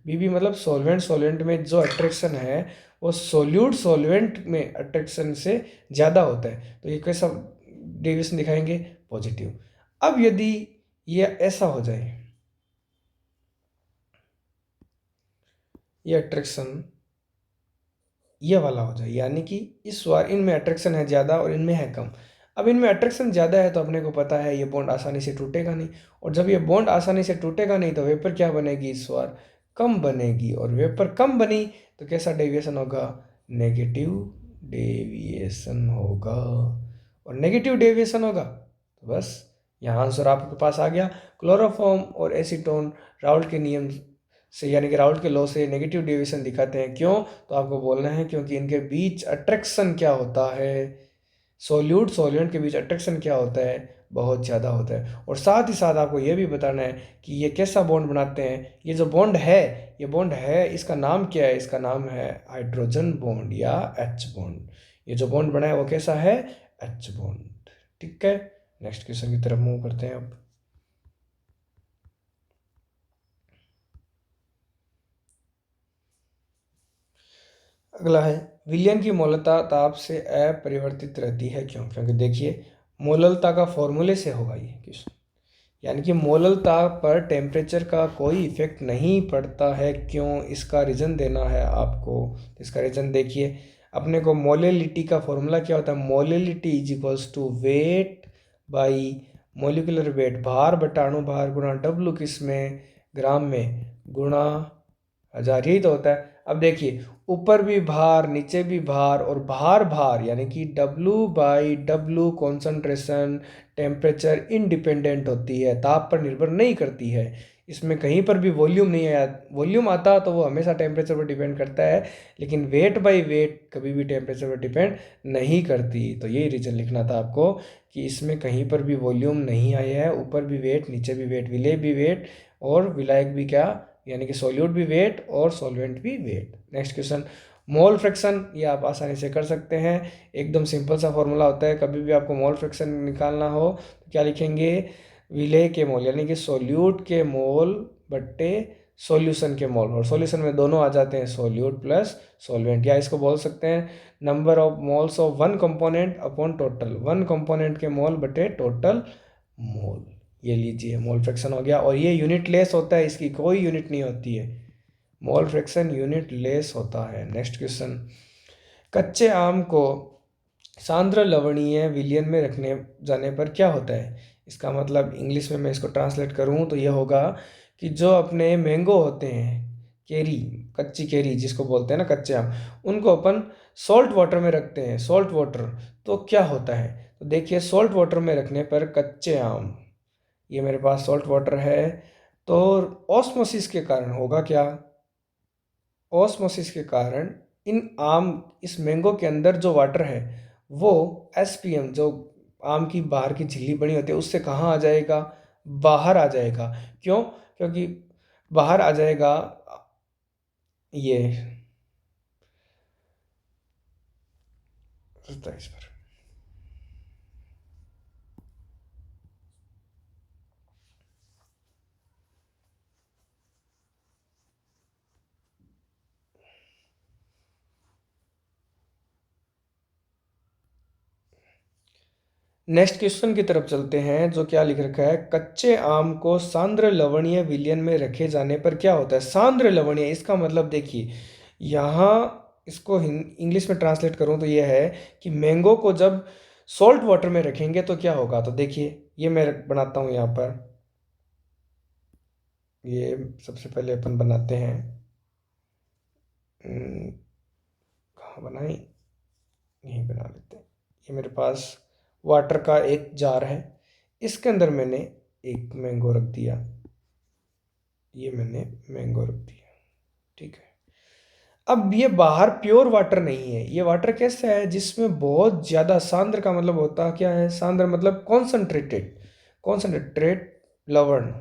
S1: बी मतलब सॉल्वेंट में जो अट्रैक्शन है वो सॉल्वेंट में अट्रैक्शन से ज़्यादा होता है, तो ये कैसा डेविएशन दिखाएंगे? पॉजिटिव। अब यदि ये ऐसा हो जाए, ये अट्रैक्शन ये वाला हो जाए, यानी कि इस बार इनमें अट्रैक्शन है ज़्यादा और इनमें है कम। अब इनमें अट्रैक्शन ज़्यादा है तो अपने को पता है ये बॉन्ड आसानी से टूटेगा नहीं, और जब ये बॉन्ड आसानी से टूटेगा नहीं तो वेपर क्या बनेगी? इस बार कम बनेगी, और वेपर कम बनी तो कैसा डेविएशन होगा? नेगेटिव डेविएशन होगा। और नेगेटिव डेविएशन होगा तो बस यहाँ आंसर आपके पास आ गया। क्लोरोफॉर्म और एसीटोन राउल्ट के नियम से, यानी कि राउल्ट के लॉ से नेगेटिव डेविएशन दिखाते हैं। क्यों? तो आपको बोलना है क्योंकि इनके बीच अट्रैक्शन क्या होता है? सॉल्यूट सॉल्वेंट के बीच अट्रैक्शन क्या होता है? बहुत ज़्यादा होता है। और साथ ही साथ आपको ये भी बताना है कि ये कैसा बॉन्ड बनाते हैं। ये जो बॉन्ड है, ये बॉन्ड है, इसका नाम क्या है? इसका नाम है हाइड्रोजन बॉन्ड या एच बॉन्ड। ये जो बॉन्ड बना है वो कैसा है? H bond. ठीक है, नेक्स्ट क्वेश्चन की तरफ मूव करते हैं अब। अगला है, विलयन की मोलता ताप से अपरिवर्तित रहती है क्यों? क्योंकि देखिए, मोललता का फॉर्मूले से होगा ये क्वेश्चन, यानी कि मोललता पर टेम्परेचर का कोई इफेक्ट नहीं पड़ता है। क्यों? इसका रीज़न देना है आपको। इसका रीज़न देखिए, अपने को मोलेलिटी का फॉर्मूला क्या होता है? Molality is equals to weight by molecular weight, भार बटा अणु भार गुणा डब्लू किस में? ग्राम में, गुणा हजार, यही तो होता है। अब देखिए, ऊपर भी भार, नीचे भी भार, और भार भार यानी कि W by W concentration temperature independent होती है, ताप पर निर्भर नहीं करती है। इसमें कहीं पर भी वॉल्यूम नहीं आया। वॉल्यूम आता तो वो हमेशा टेम्परेचर पर डिपेंड करता है, लेकिन वेट बाई वेट कभी भी टेम्परेचर पर डिपेंड नहीं करती। तो यही रीज़न लिखना था आपको कि इसमें कहीं पर भी वॉल्यूम नहीं आया है। ऊपर भी वेट, नीचे भी वेट, विलेय भी वेट और विलायक भी क्या, यानी कि सॉल्यूट भी वेट और सॉल्वेंट भी weight. Next question, mole fraction, ये आप आसानी से कर सकते हैं। एकदम सिंपल सा फॉर्मूला होता है। कभी भी आपको मोल फ्रैक्शन निकालना हो तो क्या लिखेंगे? विलेय के मोल यानी कि सॉल्यूट के मोल बट्टे सॉल्यूशन के मोल, और सॉल्यूशन में दोनों आ जाते हैं, सॉल्यूट प्लस सॉल्वेंट। या इसको बोल सकते हैं number of moles of one component upon total, one component के मोल बटे टोटल मोल। ये लीजिए, मोल फ्रैक्शन हो गया। और ये यूनिट लेस होता है, इसकी कोई यूनिट नहीं होती है। मोल फ्रैक्शन यूनिट लेस होता है। नेक्स्ट क्वेश्चन, कच्चे आम को सांद्र लवणीय विलयन में रखने जाने पर क्या होता है? इसका मतलब इंग्लिश में मैं इसको ट्रांसलेट करूँ तो ये होगा कि जो अपने मैंगो होते हैं, केरी, कच्ची केरी जिसको बोलते हैं ना, कच्चे आम, उनको अपन सॉल्ट वाटर में रखते हैं। सॉल्ट वाटर, तो क्या होता है? तो देखिए, सॉल्ट वाटर में रखने पर कच्चे आम, ये मेरे पास सॉल्ट वाटर है, तो ऑस्मोसिस के कारण होगा क्या? ऑस्मोसिस के कारण इन आम, इस मैंगो के अंदर जो वाटर है वो एसपीएम, जो आम की बाहर की झिल्ली बनी होती है, उससे कहाँ आ जाएगा? बाहर आ जाएगा। क्यों? क्योंकि बाहर आ जाएगा ये 27 पर। नेक्स्ट क्वेश्चन की तरफ चलते हैं, जो क्या लिख रखा है, कच्चे आम को सांद्र लवणीय विलयन में रखे जाने पर क्या होता है? सांद्र लवणीय, इसका मतलब देखिए, यहाँ इसको इंग्लिश में ट्रांसलेट करूँ तो ये है कि मैंगो को जब सॉल्ट वाटर में रखेंगे तो क्या होगा? तो देखिए, ये मैं बनाता हूँ यहाँ पर। ये सबसे पहले अपन बनाते हैं, कहाँ बनाए, यहीं बना लेते हैं। ये मेरे पास वाटर का एक जार है, इसके अंदर मैंने एक मैंगो रख दिया, ये मैंने मैंगो रख दिया, ठीक है। अब ये बाहर प्योर वाटर नहीं है, ये वाटर कैसा है? जिसमें बहुत ज़्यादा, सांद्र का मतलब होता क्या है? सांद्र मतलब कॉन्सनट्रेटेड, कॉन्सनट्रेटेड लवण,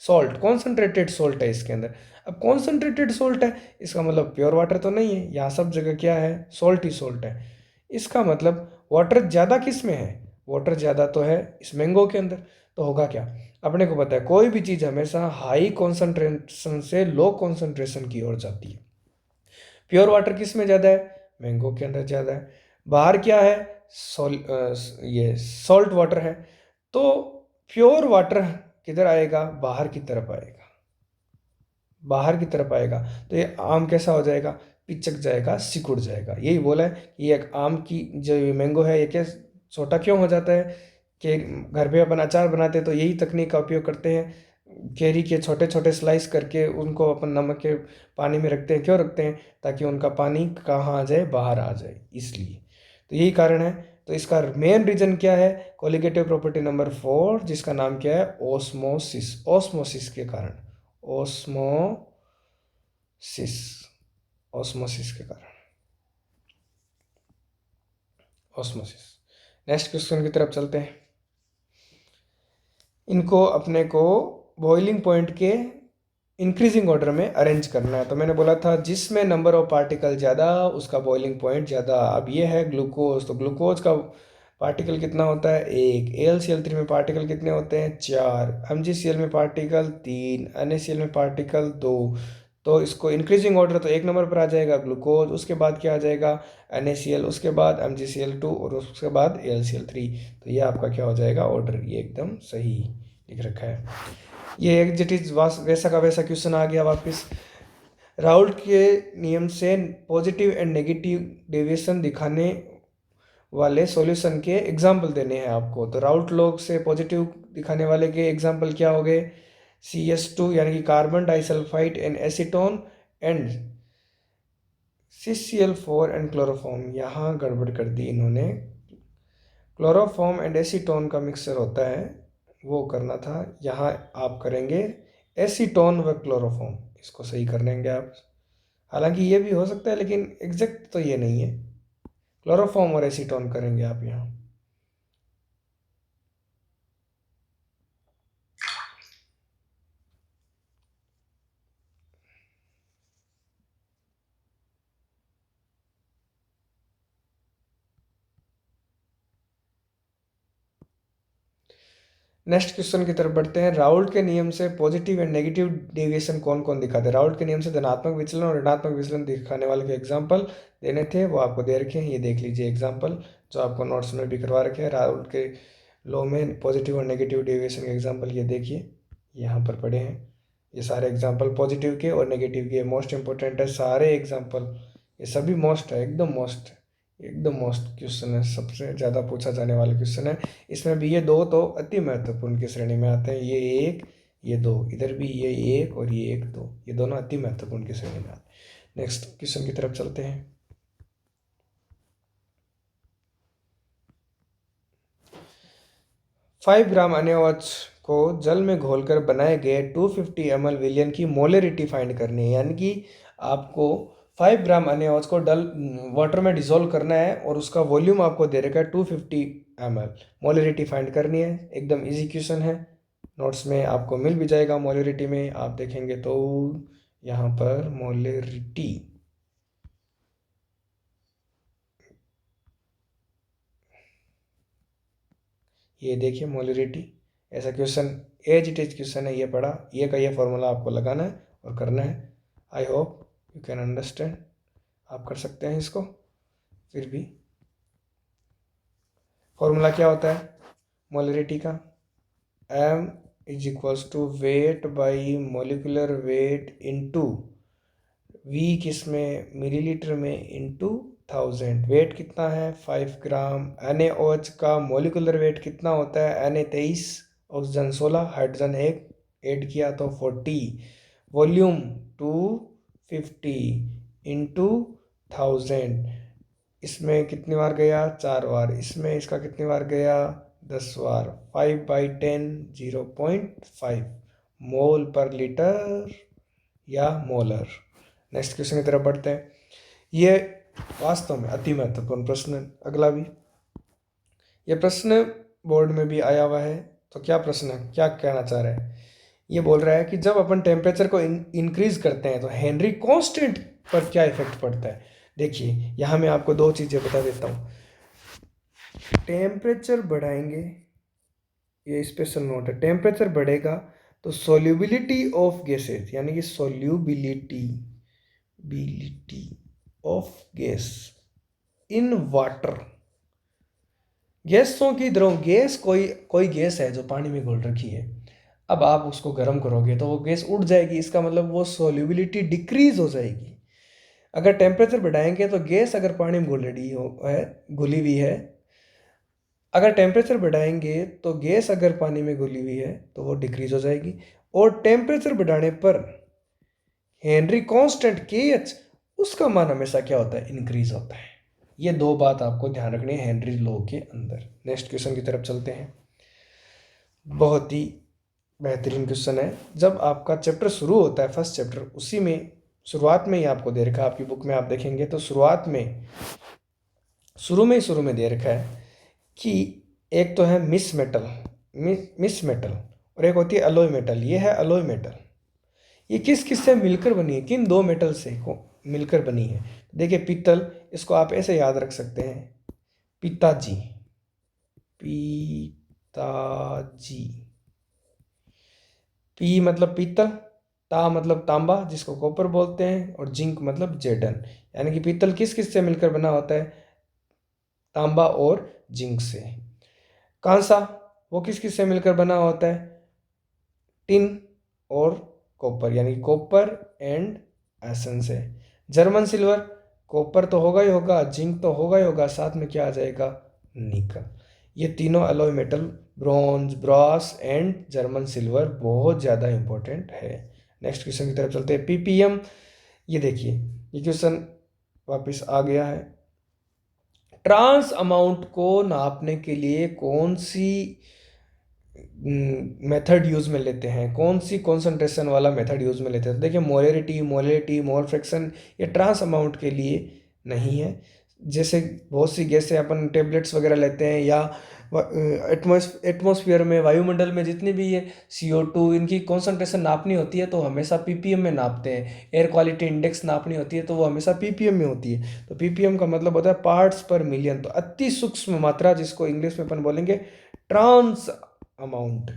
S1: सॉल्ट, कॉन्सनट्रेटेड सॉल्ट है इसके अंदर। अब कॉन्सनट्रेटेड सॉल्ट है, इसका मतलब प्योर वाटर तो नहीं है। यहाँ सब जगह क्या है? सॉल्ट ही सॉल्ट है। इसका मतलब वाटर ज़्यादा किस में है? वाटर ज़्यादा तो है इस मैंगो के अंदर। तो होगा क्या? अपने को पता है, कोई भी चीज़ हमेशा हाई कॉन्सेंट्रेशन से लो कॉन्सेंट्रेशन की ओर जाती है। प्योर वाटर किस में ज़्यादा है? मैंगो के अंदर ज़्यादा है। बाहर क्या है? ये सॉल्ट वाटर है। तो प्योर वाटर किधर आएगा? बाहर की तरफ आएगा, बाहर की तरफ आएगा। तो ये आम कैसा हो जाएगा? पिचक जाएगा, सिकुड़ जाएगा। यही बोला है कि ये एक आम की जो ये मैंगो है, ये क्या छोटा क्यों हो जाता है? कि घर पे अपन अचार बनाते हैं तो यही तकनीक का उपयोग करते हैं, कैरी के छोटे छोटे स्लाइस करके उनको अपन नमक के पानी में रखते हैं। क्यों रखते हैं? ताकि उनका पानी कहाँ आ जाए? बाहर आ जाए, इसलिए। तो यही कारण है। तो इसका मेन रीजन क्या है? कोलिगेटिव प्रॉपर्टी नंबर 4, जिसका नाम क्या है? ओस्मोसिस। ओस्मोसिस के कारण, ओस्मोसिस, ओस्मोसिस के कारण, ओस्मोसिस। नेक्स्ट क्वेश्चन की तरफ चलते हैं। इनको अपने को बॉइलिंग पॉइंट के इंक्रीजिंग ऑर्डर में अरेंज करना है। तो मैंने बोला था जिसमें नंबर ऑफ पार्टिकल ज़्यादा उसका बॉइलिंग पॉइंट ज़्यादा। अब ये है ग्लूकोज, तो ग्लूकोज का पार्टिकल कितना होता है 1, AlCl3 में पार्टिकल कितने होते हैं 4, MgCl में पार्टिकल 3, NaCl में पार्टिकल 2। तो इसको इंक्रीजिंग ऑर्डर तो 1 नंबर पर आ जाएगा ग्लूकोज, उसके बाद क्या आ जाएगा NaCl, उसके बाद MgCl2 और उसके बाद AlCl3। तो ये आपका क्या हो जाएगा ऑर्डर, ये एकदम सही लिख रखा है। ये एग्जैक्ट वैसा का वैसा क्वेश्चन आ गया वापस। राउल्ट के नियम से पॉजिटिव एंड नेगेटिव डेविएशन दिखाने वाले सॉल्यूशन के एग्जाम्पल देने हैं आपको। तो राउल्ट लॉ से पॉजिटिव दिखाने वाले के एग्जाम्पल क्या हो गए, CS2 यानी कि carbon disulphide and acetone, and CCl4 and chloroform. यहाँ गड़बड़ कर दी इन्होंने, क्लोरोफॉर्म एंड एसीटोन का मिक्सचर होता है वो करना था, यहाँ आप करेंगे एसीटोन व क्लोरोफॉर्म, इसको सही कर लेंगे आप। हालांकि ये भी हो सकता है लेकिन एग्जैक्ट तो ये नहीं है, क्लोरोफॉर्म और एसीटोन करेंगे आप यहाँ। नेक्स्ट क्वेश्चन की तरफ बढ़ते हैं। राउल्ट के नियम से पॉजिटिव एंड नेगेटिव डेविएशन कौन कौन दिखाते हैं। राउल्ट के नियम से धनात्मक विचलन और ऋणात्मक विचलन दिखाने वाले के एग्जाम्पल देने थे, वो आपको दे रखे हैं, ये देख लीजिए एग्जाम्पल जो आपको नोट्स में भी करवा रखे हैं। राउल्ट के लॉ में पॉजिटिव और नेगेटिव डेविएशन के एग्जाम्पल ये देखिए यहाँ पर पड़े हैं। ये सारे एग्जाम्पल पॉजिटिव के और नेगेटिव के मोस्ट इंपॉर्टेंट है सारे एग्जाम्पल, ये सभी मोस्ट है, एकदम मोस्ट क्वेश्चन है, सबसे ज़्यादा पूछा जाने वाला क्वेश्चन है। इसमें भी ये दो तो अति महत्वपूर्ण की श्रेणी में आते हैं, ये 1 ये 2, इधर भी ये 1 और ये 1 2, ये दोनों अति महत्वपूर्ण की श्रेणी में आते हैं। नेक्स्ट क्वेश्चन की तरफ चलते हैं। 5 ग्राम अनिवाच को जल में घोलकर बनाए गए 250 ml विलियन की मोलरिटी फाइंड करनी है। यानी कि आपको 5 ग्राम अनिवाच को वाटर में डिसॉल्व करना है और उसका वॉल्यूम आपको दे रखा है 250 ml, मोलरिटी फाइंड करनी है। एकदम इजी क्वेश्चन है, नोट्स में आपको मिल भी जाएगा। मोलरिटी में आप देखेंगे तो यहाँ पर मोलरिटी, ये देखिए मोलरिटी, ऐसा question as it is question है, ये पढ़ा, ये का ये फॉर्मूला आपको लगाना है और करना है। I hope you can understand, आप कर सकते हैं इसको। फिर भी फॉर्मूला क्या होता है मोलरिटी का, m is equals to weight by molecular weight into v किस में मिलीलीटर में इनटू 1000। वेट कितना है 5 ग्राम। NaOH का मोलिकुलर वेट कितना होता है, Na 23, ऑक्सीजन 16, हाइड्रोजन 1 ऐड किया तो 40, वॉल्यूम 250 इंटू 1000। इसमें कितनी बार गया 4 बार, इसमें इसका कितनी बार गया 10 बार, 5/10 0.5 मोल पर लीटर या मोलर। नेक्स्ट क्वेश्चन की तरफ बढ़ते हैं। ये वास्तव में अति महत्वपूर्ण प्रश्न है। अगला भी ये प्रश्न बोर्ड में भी आया हुआ है। तो क्या प्रश्न है, क्या कहना चाह रहा है, ये बोल रहा है कि जब अपन टेम्परेचर को इंक्रीज करते हैं तो हेनरी कांस्टेंट पर क्या इफेक्ट पड़ता है। देखिए यहाँ मैं आपको दो चीज़ें बता देता हूँ। टेम्परेचर बढ़ाएंगे, ये स्पेशल नोट है, टेम्परेचर बढ़ेगा तो सोल्यूबिलिटी ऑफ गैसेज, यानी कि solubility of gas in water, गैसों की द्रव गैस कोई गैस है जो पानी में घुल रखी है, अब आप उसको गर्म करोगे तो वो गैस उड़ जाएगी, इसका मतलब वो सोल्यूबिलिटी डिक्रीज हो जाएगी। अगर टेम्परेचर बढ़ाएंगे तो गैस अगर पानी में घुली हुई है, अगर टेम्परेचर बढ़ाएंगे तो गैस अगर पानी में घुली हुई है तो वो डिक्रीज हो जाएगी। और टेम्परेचर बढ़ाने पर हेनरी कांस्टेंट KH उसका मान हमेशा क्या होता है, इंक्रीज होता है। ये दो बात आपको ध्यान रखनी है हेनरी लॉ के अंदर। नेक्स्ट क्वेश्चन की तरफ चलते हैं। बहुत ही बेहतरीन क्वेश्चन है। जब आपका चैप्टर शुरू होता है फर्स्ट चैप्टर, उसी में शुरुआत में ही आपको दे रखा है, आपकी बुक में आप देखेंगे तो शुरुआत में शुरू में दे रखा है कि एक तो है मिस मेटल और एक होती है अलॉय मेटल। ये है अलॉय मेटल। ये किस किस से मिलकर बनी है, किन दो मेटल से को मिलकर बनी है? देखिए पीतल, इसको आप ऐसे याद रख सकते हैं, पिताजी, पिताजी। पी मतलब पीतल, ता मतलब तांबा जिसको कॉपर बोलते हैं, और जिंक मतलब जेडन। यानी कि पीतल किस किस से मिलकर बना होता है? तांबा और जिंक से। कांसा, वो किस किस से मिलकर बना होता है? टिन और कॉपर, यानी कॉपर एंड एसन से। जर्मन सिल्वर, कॉपर तो होगा ही होगा, जिंक तो होगा ही होगा, साथ में क्या आ जाएगा? निकल। ये तीनों alloy metal, bronze, brass and German silver, बहुत ज़्यादा इंपॉर्टेंट है। नेक्स्ट क्वेश्चन की तरफ चलते हैं, पीपीएम। ये देखिए, ये क्वेश्चन वापस आ गया है। ट्रांस अमाउंट को नापने के लिए कौन सी मेथड यूज में लेते हैं, कौन सी कॉन्सेंट्रेशन वाला मेथड यूज में लेते हैं? तो देखिए मोलरिटी, मोल फ्रैक्शन, ये ट्रांस अमाउंट के लिए नहीं है। जैसे बहुत सी गैसें अपन टेबलेट्स वगैरह लेते हैं, या एटमॉस्फेयर में, वायुमंडल में जितनी भी ये CO2, इनकी कॉन्सेंट्रेशन नापनी होती है तो हमेशा पीपीएम में नापते हैं। एयर क्वालिटी इंडेक्स नापनी होती है तो वो हमेशा पीपीएम में होती है। तो पीपीएम का मतलब होता है पार्ट्स पर मिलियन। तो अति सूक्ष्म मात्रा, जिसको इंग्लिश में अपन बोलेंगे trans amount,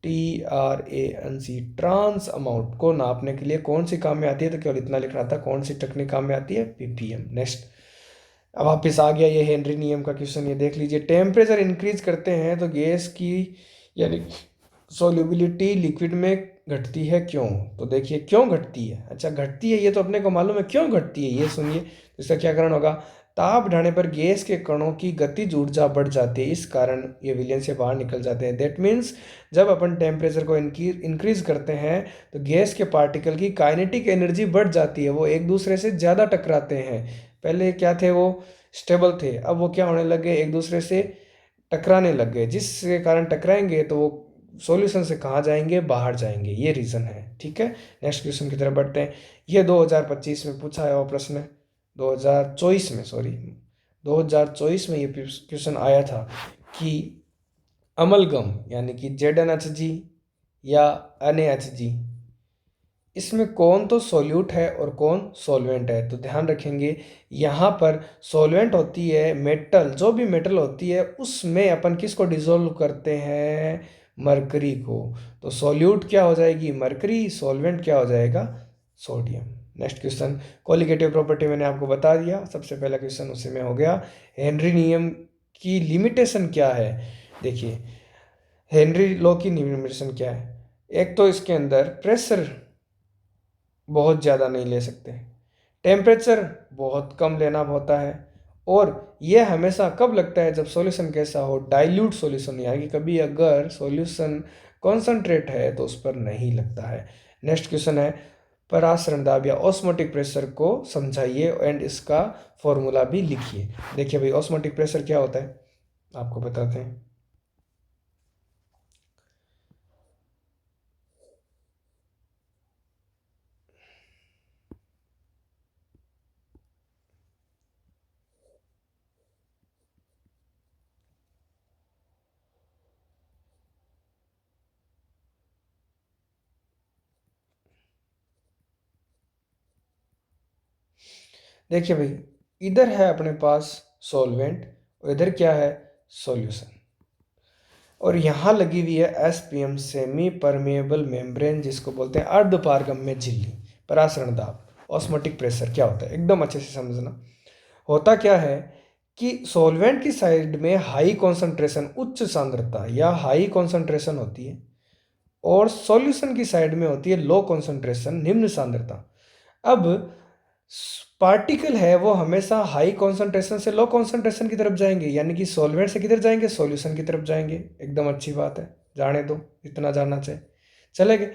S1: TRANC, trans amount को नापने के लिए कौन सी काम में आती है? तो केवल इतना लिखना था, कौन सी टेक्निक काम में आती है? पीपीएम। नेक्स्ट, अब वापिस आ गया ये हेनरी नियम का क्वेश्चन। ये देख लीजिए, टेम्परेचर इंक्रीज करते हैं तो गैस की यानी सोल्यूबिलिटी लिक्विड में घटती है, क्यों? तो देखिए क्यों घटती है। अच्छा, घटती है ये तो अपने को मालूम है, क्यों घटती है ये सुनिए। तो इसका क्या कारण होगा? ताप बढ़ाने पर गैस के कणों की गतिज ऊर्जा बढ़ जाती है, इस कारण ये विलयन से बाहर निकल जाते हैं। दैट मीन्स जब अपन टेम्परेचर को इंक्रीज करते हैं तो गैस के पार्टिकल की काइनेटिक एनर्जी बढ़ जाती है, वो एक दूसरे से ज़्यादा टकराते हैं। पहले क्या थे, वो स्टेबल थे, अब वो क्या होने लगे, एक दूसरे से टकराने लग गए, जिसके कारण टकराएंगे तो वो सॉल्यूशन से कहाँ जाएंगे? बाहर जाएंगे। ये रीज़न है, ठीक है। नेक्स्ट क्वेश्चन की तरफ बढ़ते हैं। ये 2025 में पूछा है वो प्रश्न, 2024 में, सॉरी 2024 में ये क्वेश्चन आया था कि अमलगम यानी कि ZnHG या NaHG, इसमें कौन तो सॉल्यूट है और कौन सॉल्वेंट है? तो ध्यान रखेंगे, यहाँ पर सॉल्वेंट होती है मेटल, जो भी मेटल होती है उसमें अपन किसको डिसॉल्व करते हैं? मरकरी को। तो सॉल्यूट क्या हो जाएगी? मरकरी। सॉल्वेंट क्या हो जाएगा? Sodium. Next question, colligative property मैंने आपको बता दिया, सबसे पहला क्वेश्चन उसी में हो गया। हेनरी नियम की लिमिटेशन क्या है? देखिए हेनरी लॉ की लिमिटेशन क्या है? एक तो इसके अंदर प्रेशर बहुत ज़्यादा नहीं ले सकते, टेम्परेचर बहुत कम लेना होता है, और ये हमेशा कब लगता है? जब सॉल्यूशन कैसा हो? डाइल्यूट सॉल्यूशन, यानी कि कभी अगर सॉल्यूशन कॉन्सेंट्रेट है तो उस पर नहीं लगता है। नेक्स्ट क्वेश्चन है, परासरण दाब या ऑस्मोटिक प्रेशर को समझाइए एंड इसका फॉर्मूला भी लिखिए। देखिए भाई, ऑस्मोटिक प्रेशर क्या होता है आपको बताते हैं। देखिए भाई, इधर है अपने पास सॉल्वेंट और इधर क्या है? सॉल्यूशन। और यहाँ लगी हुई है SPM, सेमी परमेएबल मेम्ब्रेन, जिसको बोलते हैं अर्धपारगम्य झिल्ली। परासरण दाब, ऑस्मोटिक प्रेशर क्या होता है एकदम अच्छे से समझना। होता क्या है कि सॉल्वेंट की साइड में हाई कॉन्सेंट्रेशन, उच्च सांद्रता या हाई कॉन्सेंट्रेशन होती है, और सॉल्यूशन की साइड में होती है लो कॉन्सेंट्रेशन, निम्न सांद्रता। अब पार्टिकल है वो हमेशा हाई कॉन्सेंट्रेशन से लो कॉन्सेंट्रेशन की तरफ जाएंगे, यानी कि सॉल्वेंट से किधर जाएंगे? सॉल्यूशन की तरफ जाएंगे। एकदम अच्छी बात है, जाने दो, इतना जानना चाहिए, चलेंगे।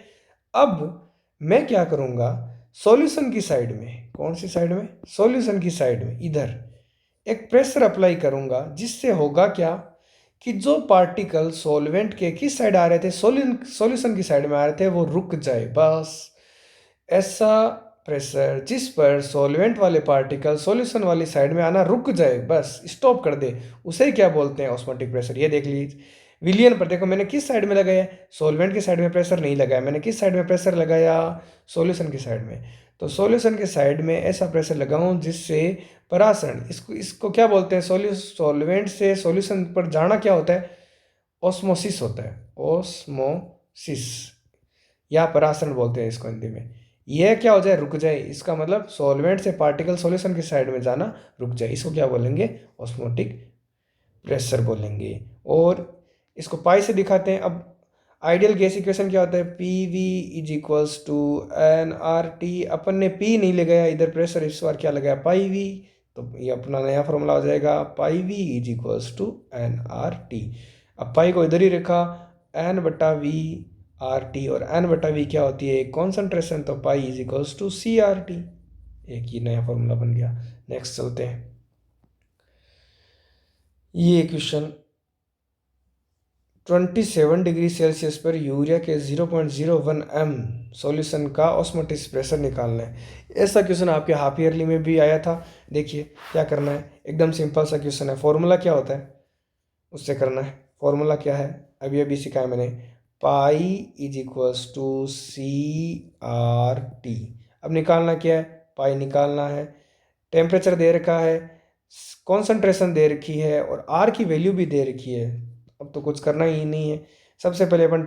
S1: अब मैं क्या करूँगा, सॉल्यूशन की साइड में, कौन सी साइड में? सॉल्यूशन की साइड में इधर एक प्रेशर अप्लाई करूँगा, जिससे होगा क्या कि जो पार्टिकल सॉल्वेंट के किस साइड आ रहे थे, सॉल्यूशन की साइड में आ रहे थे, वो रुक जाए। बस ऐसा प्रेशर जिस पर सॉल्वेंट वाले पार्टिकल सॉल्यूशन वाली साइड में आना रुक जाए, बस स्टॉप कर दे, उसे क्या बोलते हैं? Osmotic pressure. ये देख लीजिए, विलियन पर देखो मैंने किस साइड में लगाया, सॉल्वेंट की साइड में प्रेशर नहीं लगाया, मैंने किस साइड में प्रेशर लगाया, सॉल्यूशन की साइड में। तो सॉल्यूशन के साइड में ऐसा प्रेशर लगाऊं जिससे परासरण, इसको इसको क्या बोलते हैं, सॉल्वेंट से सॉल्यूशन पर जाना क्या होता है, ऑस्मोसिस होता है, ऑस्मोसिस या परासरण बोलते हैं इसको हिंदी में। यह क्या हो जाए, रुक जाए, इसका मतलब सॉल्वेंट से पार्टिकल सॉल्यूशन की साइड में जाना रुक जाए, इसको क्या बोलेंगे, ऑस्मोटिक प्रेशर बोलेंगे। और इसको पाई से दिखाते हैं। अब आइडियल गैस इक्वेशन क्या होता है, P V is equals to N R T. अपन ने पी नहीं लगाया इधर प्रेशर, इस बार क्या लगाया, पाई वी। तो ये अपना नया फॉर्मूला हो जाएगा, pi V is equals to N R T. अब पाई को इधर ही रखा, एन बटा वी आर टी, और एन बटा वी क्या होती है, कॉन्सेंट्रेशन, तो pi is equals to C R T. एक ही नया फॉर्मूला बन गया। नेक्स्ट चलते हैं। ये क्वेश्चन 27 डिग्री सेल्सियस पर यूरिया के 0.01 एम सॉल्यूशन का ऑस्मोटिक प्रेशर निकालना है। ऐसा क्वेश्चन आपके हाफ ईयरली में भी आया था। देखिए क्या करना है, एकदम सिंपल सा क्वेश्चन है। फॉर्मूला क्या होता है उससे करना है। फॉर्मूला क्या है, अभी अभी सिखाया मैंने, pi is equals to C R T. अब निकालना क्या है, पाई निकालना है, टेम्परेचर दे रखा है, कॉन्सेंट्रेशन दे रखी है, और आर की वैल्यू भी दे रखी है। अब तो कुछ करना ही नहीं है। सबसे पहले अपन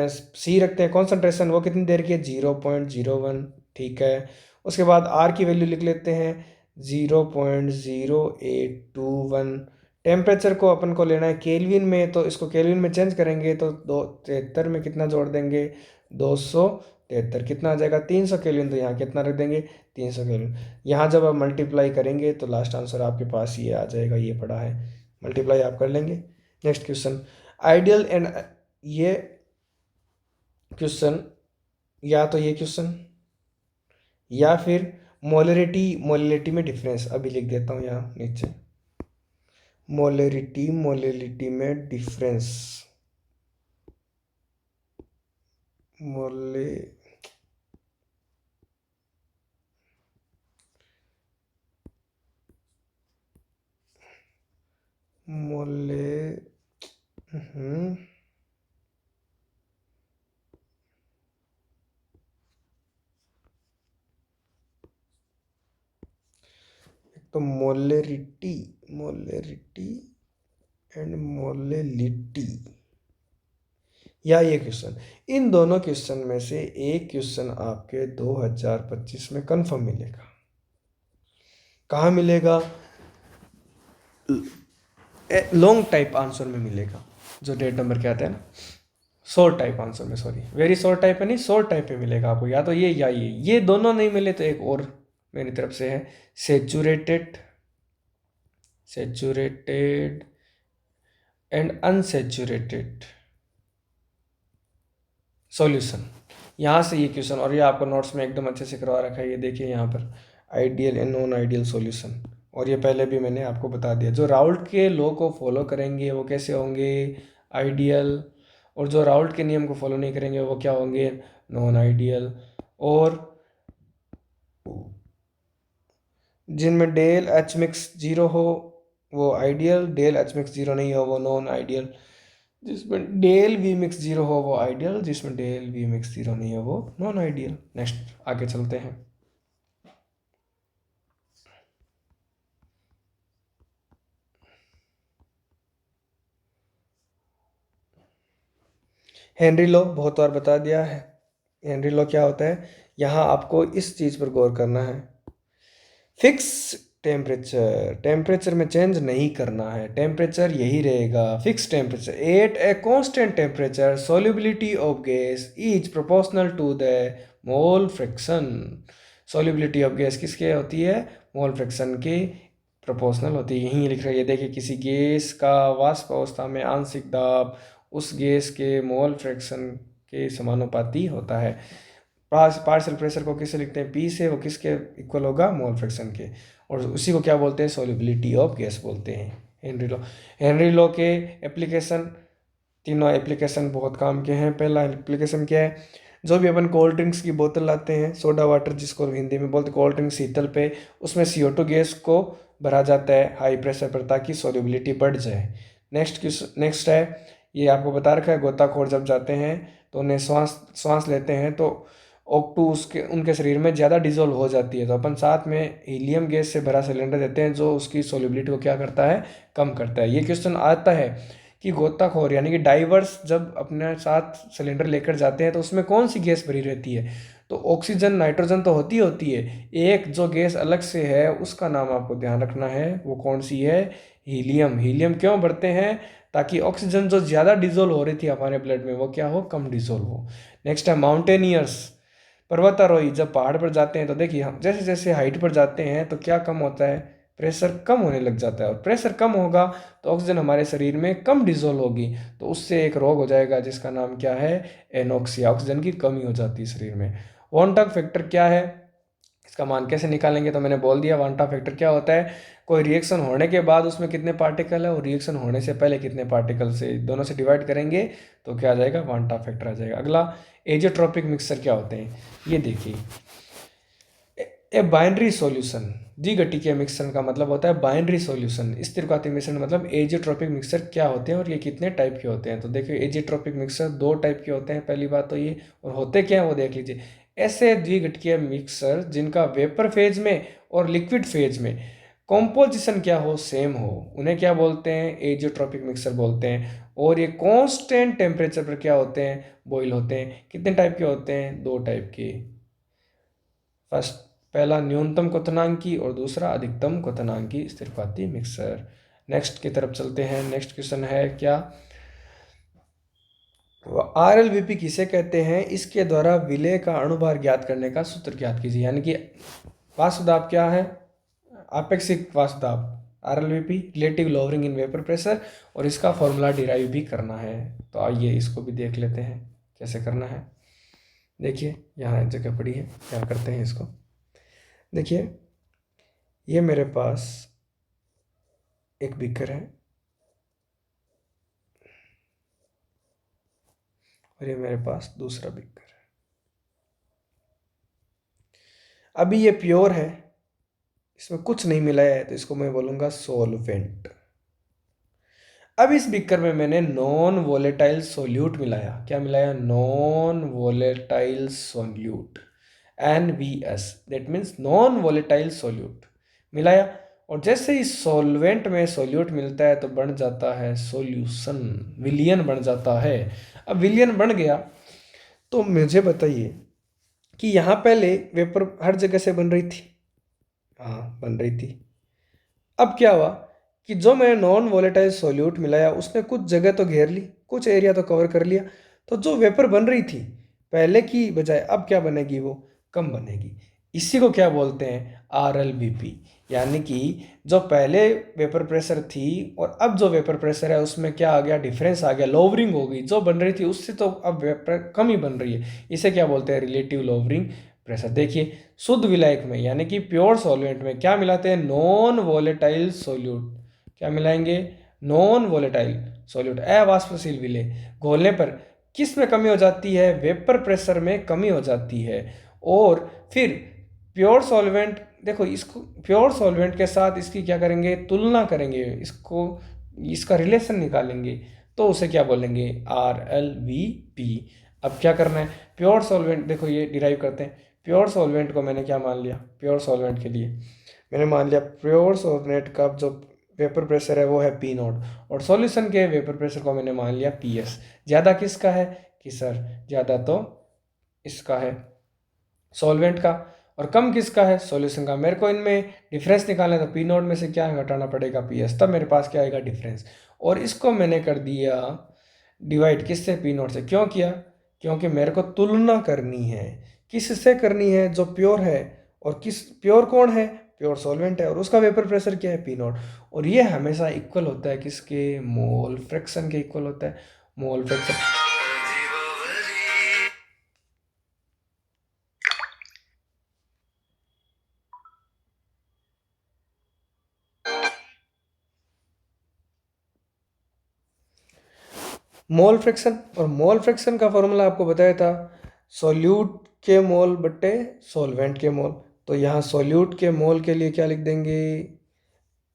S1: सी रखते हैं, कॉन्सेंट्रेशन वो कितनी दे रखी है, 0.01, ठीक है। उसके बाद आर की वैल्यू लिख लेते हैं 0.0821। टेम्परेचर को अपन को लेना है केल्विन में, तो इसको केल्विन में चेंज करेंगे तो 273 में कितना जोड़ देंगे, 273, कितना आ जाएगा 300 केल्विन। तो यहाँ कितना रख देंगे, 300 केल्विन। यहाँ जब आप मल्टीप्लाई करेंगे तो लास्ट आंसर आपके पास ये आ जाएगा, ये पड़ा है, मल्टीप्लाई आप कर लेंगे। नेक्स्ट क्वेश्चन, आइडियल एंड, ये क्वेश्चन या तो ये क्वेश्चन या फिर मोलरिटी में डिफरेंस, अभी लिख देता हूँ यहाँ नीचे, मोलरिटी में डिफरेंस, मोले मोले तो मोलरिटी एंड मोलेलिटी, या ये क्वेश्चन, इन दोनों क्वेश्चन में से एक क्वेश्चन आपके 2025 में कंफर्म मिलेगा। कहाँ मिलेगा, लॉन्ग टाइप आंसर में मिलेगा, जो डेट नंबर क्या आता है ना, शॉर्ट टाइप आंसर में, सॉरी वेरी शॉर्ट टाइप है नहीं, शॉर्ट टाइप पे मिलेगा आपको, या तो ये या ये दोनों नहीं मिले तो एक और मेरी तरफ से है, सेचुरेटेड एंड अनसेचुरेटेड सॉल्यूशन। यहाँ से ये क्वेश्चन, और ये आपको नोट्स में एकदम अच्छे से करवा रखा है, ये देखिए यहाँ पर ideal and non ideal solution, और ये पहले भी मैंने आपको बता दिया। जो राउल्ट के लॉ को फॉलो करेंगे वो कैसे होंगे, आइडियल, और जो राउल्ट के नियम को फॉलो नहीं करेंगे वो क्या होंगे, नॉन आइडियल। और जिनमें डेल एच मिक्स जीरो हो वो ideal, del H mix zero नहीं हो वो नॉन आइडियल, जिसमें डेल वी मिक्स जीरो हो वो आइडियल, जिसमें डेल वी मिक्स जीरो नहीं हो वो नॉन आइडियल। नेक्स्ट आगे चलते हैं। हेनरी लॉ बहुत बार बता दिया है। हेनरी लॉ क्या होता है, यहाँ आपको इस चीज़ पर गौर करना है, फिक्स टेम्परेचर में चेंज नहीं करना है, टेम्परेचर यही रहेगा, fix temperature at a constant temperature solubility of gas is proportional to the mole fraction. Solubility of gas किसके होती है, मोल फ्रैक्शन के प्रोपोर्शनल होती है, यहीं लिख रही है। देखिए किसी गैस का वाष्प अवस्था में आंशिक दाब उस गैस के मोल फ्रैक्शन के समानुपाती होता है। पार्शियल प्रेशर को किससे लिखते हैं, पी से, वो किसके इक्वल होगा, मोल फ्रैक्शन के, और उसी को क्या बोलते हैं, सॉल्युबिलिटी ऑफ गैस बोलते हैं। हेनरी लॉ के एप्लीकेशन, तीनों एप्लीकेशन बहुत काम के हैं। पहला एप्लीकेशन क्या है, जो भी अपन कोल्ड ड्रिंक्स की बोतल लाते हैं, सोडा वाटर जिसको हिंदी में बोलते कोल्ड ड्रिंक शीतल पे, उसमें CO2 गैस को भरा जाता है हाई प्रेशर पर ताकि सॉल्युबिलिटी बढ़ जाए। नेक्स्ट है ये आपको बता रखा है, गोताखोर जब जाते हैं तो उन्हें श्वास लेते हैं तो O2 उसके उनके शरीर में ज़्यादा डिजोल्व हो जाती है, तो अपन साथ में हीलियम गैस से भरा सिलेंडर देते हैं जो उसकी सोलिबिलिटी को क्या करता है, कम करता है। ये क्वेश्चन आता है कि गोताखोर यानी कि डाइवर्स जब अपने साथ सिलेंडर लेकर जाते हैं तो उसमें कौन सी गैस भरी रहती है, तो ऑक्सीजन नाइट्रोजन तो होती है, एक जो गैस अलग से है उसका नाम आपको ध्यान रखना है, वो कौन सी है, हीलियम। हीलियम क्यों भरते हैं, ताकि ऑक्सीजन जो ज़्यादा डिजोल्व हो रही थी हमारे ब्लड में वो क्या हो, कम डिजोल्व हो। नेक्स्ट है माउंटेनियर्स, पर्वतारोही जब पहाड़ पर जाते हैं तो देखिए हम जैसे जैसे हाइट पर जाते हैं तो क्या कम होता है, प्रेशर कम होने लग जाता है, और प्रेशर कम होगा तो ऑक्सीजन हमारे शरीर में कम डिजोल्व होगी, तो उससे एक रोग हो जाएगा जिसका नाम क्या है, एनोक्सिया, ऑक्सीजन की कमी हो जाती है शरीर में। वॉन्टाक फैक्टर क्या है, इसका मान कैसे निकालेंगे, तो मैंने बोल दिया वांटा फैक्टर क्या होता है, कोई रिएक्शन होने के बाद उसमें कितने पार्टिकल है और रिएक्शन होने से पहले कितने पार्टिकल, से दोनों से डिवाइड करेंगे तो क्या आ जाएगा, वांटा फैक्टर आ जाएगा। अगला एजेट्रोपिक मिक्सचर क्या होते हैं, ये देखिए, ए बाइनरी सॉल्यूशन, द्विघटिकीय मिक्सचर का मतलब होता है बाइनरी सॉल्यूशन, स्थिरघाती मिश्रण मतलब एजेट्रोपिक मिक्सचर क्या होते हैं और ये कितने टाइप के होते हैं। तो देखिए एजेट्रोपिक मिक्सचर दो टाइप के होते हैं, पहली बात तो ये, और होते क्या है वो देख लीजिए। ऐसे द्विघटिकीय मिक्सचर जिनका वेपर फेज में और लिक्विड फेज में कॉम्पोजिशन क्या हो, सेम हो, उन्हें क्या बोलते हैं, एजेट्रोपिक मिक्सचर बोलते हैं। और ये कांस्टेंट टेम्परेचर पर क्या होते हैं, बॉईल होते हैं। कितने टाइप के होते हैं, दो टाइप के, फर्स्ट पहला न्यूनतम क्वथनांकी और दूसरा अधिकतम क्वथनांकी स्थिरघाती मिक्सर। नेक्स्ट की तरफ चलते हैं। नेक्स्ट क्वेश्चन है क्या, RLVP किसे कहते हैं, इसके द्वारा विलेय का अणुभार ज्ञात करने का सूत्र ज्ञात कीजिए। यानी कि वाष्प दाब क्या है, आपेक्षिक वाष्प दाब, RLVP relative lowering in vapour pressure, और इसका फॉर्मूला डिराइव भी करना है। तो आइए इसको भी देख लेते हैं कैसे करना है। देखिए यहाँ एक जगह पड़ी है, क्या करते हैं इसको, देखिए ये मेरे पास एक बीकर है और ये मेरे पास दूसरा बीकर है। अभी ये प्योर है, इसमें कुछ नहीं मिलाया है, तो इसको मैं बोलूँगा सॉल्वेंट। अब इस बीकर में मैंने नॉन वोलेटाइल सोल्यूट मिलाया, क्या मिलाया, non volatile solute, NVS, that means non volatile solute मिलाया। और जैसे ही सॉल्वेंट में सोल्यूट मिलता है तो बन जाता है सॉल्यूशन, विलियन बन जाता है। अब विलियन बन गया तो मुझे बताइए कि यहाँ पहले वेपर हर जगह से बन रही थी, हाँ बन रही थी। अब क्या हुआ कि जो मैंने नॉन वोलेटाइल सोल्यूट मिलाया उसने कुछ जगह तो घेर ली, कुछ एरिया तो कवर कर लिया, तो जो वेपर बन रही थी पहले की बजाय अब क्या बनेगी, वो कम बनेगी। इसी को क्या बोलते हैं, RLVP। यानी कि जो पहले वेपर प्रेशर थी और अब जो वेपर प्रेशर है उसमें क्या आ गया, डिफरेंस आ गया, लोवरिंग हो गई, जो बन रही थी उससे तो अब वेपर कम ही बन रही है। इसे क्या बोलते हैं, रिलेटिव लोवरिंग प्रेशर। देखिए शुद्ध विलायक में यानी कि प्योर सॉल्वेंट में क्या मिलाते हैं, नॉन वोलेटाइल सोल्यूट, क्या मिलाएंगे, नॉन वोलेटाइल सोल्यूट, अवाष्पशील विलेय। घोलने पर किस में कमी हो जाती है, वेपर प्रेशर में कमी हो जाती है। और फिर प्योर सॉल्वेंट, देखो इसको प्योर सॉल्वेंट के साथ इसकी क्या करेंगे, तुलना करेंगे, इसको इसका रिलेशन निकालेंगे, तो उसे क्या बोलेंगे, RLVP। अब क्या करना है, प्योर सॉल्वेंट, देखो ये डिराइव करते हैं। प्योर सॉल्वेंट को मैंने क्या मान लिया, प्योर सॉल्वेंट के लिए मैंने मान लिया प्योर सॉल्वेंट का जो वेपर प्रेशर है वो है P0, और सॉल्यूशन के वेपर प्रेशर को मैंने मान लिया PS। ज़्यादा किसका है, कि सर ज़्यादा तो इसका है सॉल्वेंट का, और कम किसका है, सॉल्यूशन का। मेरे को इनमें डिफरेंस निकालना है तो P0 में से क्या घटाना पड़ेगा, PS, तब मेरे पास क्या आएगा, डिफरेंस। और इसको मैंने कर दिया डिवाइड किससे, P0 से। क्यों किया, क्योंकि मेरे को तुलना करनी है, किससे करनी है, जो प्योर है, और किस प्योर कौन है, प्योर सॉल्वेंट है, और उसका वेपर प्रेशर क्या है, P0। और ये हमेशा इक्वल होता है किसके, मोल फ्रैक्शन के इक्वल होता है, मोल फ्रैक्शन। मोल फ्रैक्शन, और मोल फ्रैक्शन का फॉर्मूला आपको बताया था, सॉल्यूट के मोल बट्टे सॉल्वेंट के मोल। तो यहाँ सॉल्यूट के मोल के लिए क्या लिख देंगे,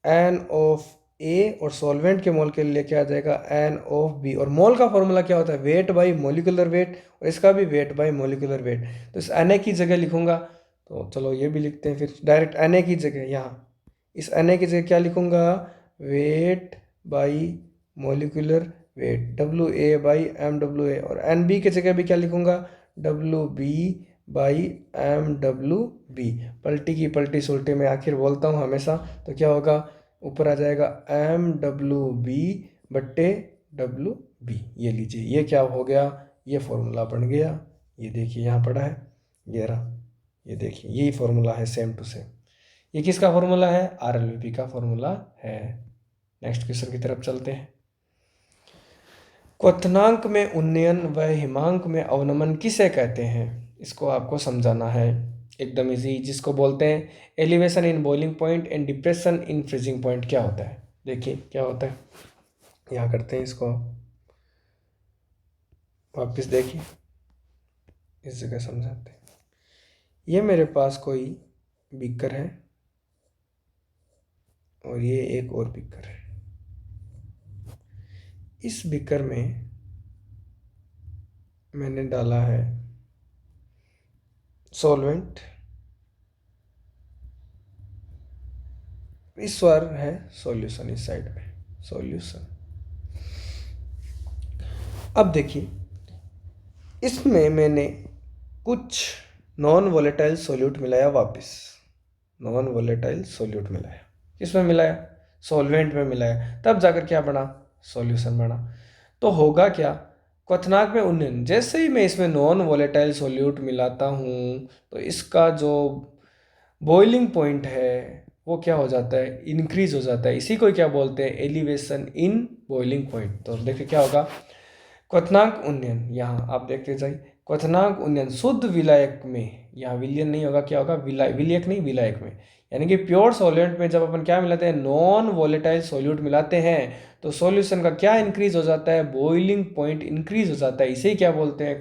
S1: N ऑफ ए और सॉल्वेंट के मोल के लिए क्या आ जाएगा NO(B) और मोल का फॉर्मूला क्या होता है वेट बाई मोलिकुलर वेट और इसका भी वेट बाई मोलिकुलर वेट। तो इस Na की जगह लिखूंगा, तो चलो ये भी लिखते हैं फिर डायरेक्ट Na की जगह, यहाँ इस Na की जगह क्या लिखूंगा wait by molecular wait WA/MWA और NB की जगह भी क्या लिखूंगा WB/MWB। पलटी की पलटी सुलटी में आखिर बोलता हूँ हमेशा, तो क्या होगा ऊपर आ जाएगा MWB/WB। ये लीजिए ये क्या हो गया, ये फॉर्मूला बन गया। ये देखिए यहाँ पड़ा है, ये रहा, ये देखिए यही फॉर्मूला है सेम टू सेम। ये किसका फॉर्मूला है RLVP का फॉर्मूला है। नेक्स्ट क्वेश्चन की तरफ चलते हैं। क्वथनांक में उन्नयन व हिमांक में अवनमन किसे कहते हैं, इसको आपको समझाना है एकदम इजी, जिसको बोलते हैं elevation in boiling point and depression in freezing point. क्या होता है देखिए क्या होता है, यहाँ करते हैं इसको, वापस देखिए इस जगह समझाते हैं। ये मेरे पास कोई बीकर है और ये एक और बीकर है। इस बीकर में मैंने डाला है सॉल्वेंट, इस बार है सॉल्यूशन, इस साइड में सॉल्यूशन। अब देखिए इसमें मैंने कुछ नॉन वोलेटाइल सोल्यूट मिलाया, वापस नॉन वोलेटाइल सोल्यूट मिलाया, किसमें मिलाया सॉल्वेंट में मिलाया, तब जाकर क्या बना सॉल्यूशन बना। तो होगा क्या क्वथनांक में उन्नयन, जैसे ही मैं इसमें नॉन वोलेटाइल सोल्यूट मिलाता हूँ तो इसका जो बॉइलिंग पॉइंट है वो क्या हो जाता है इंक्रीज हो जाता है। इसी को क्या बोलते हैं एलिवेशन इन बॉइलिंग पॉइंट। तो देखिए क्या होगा क्वथनांक उन्नयन, यहाँ आप देखते जाइए क्वथनांक उन्नयन शुद्ध विलायक में, यहाँ विलयन नहीं होगा, क्या होगा विलायक नहीं विलायक में, यानी कि प्योर सॉल्वेंट में जब अपन क्या मिलाते हैं नॉन वोलेटाइल सॉल्यूट मिलाते हैं तो सॉल्यूशन का क्या इंक्रीज हो जाता है बॉइलिंग पॉइंट इंक्रीज हो जाता है। इसे क्या बोलते हैं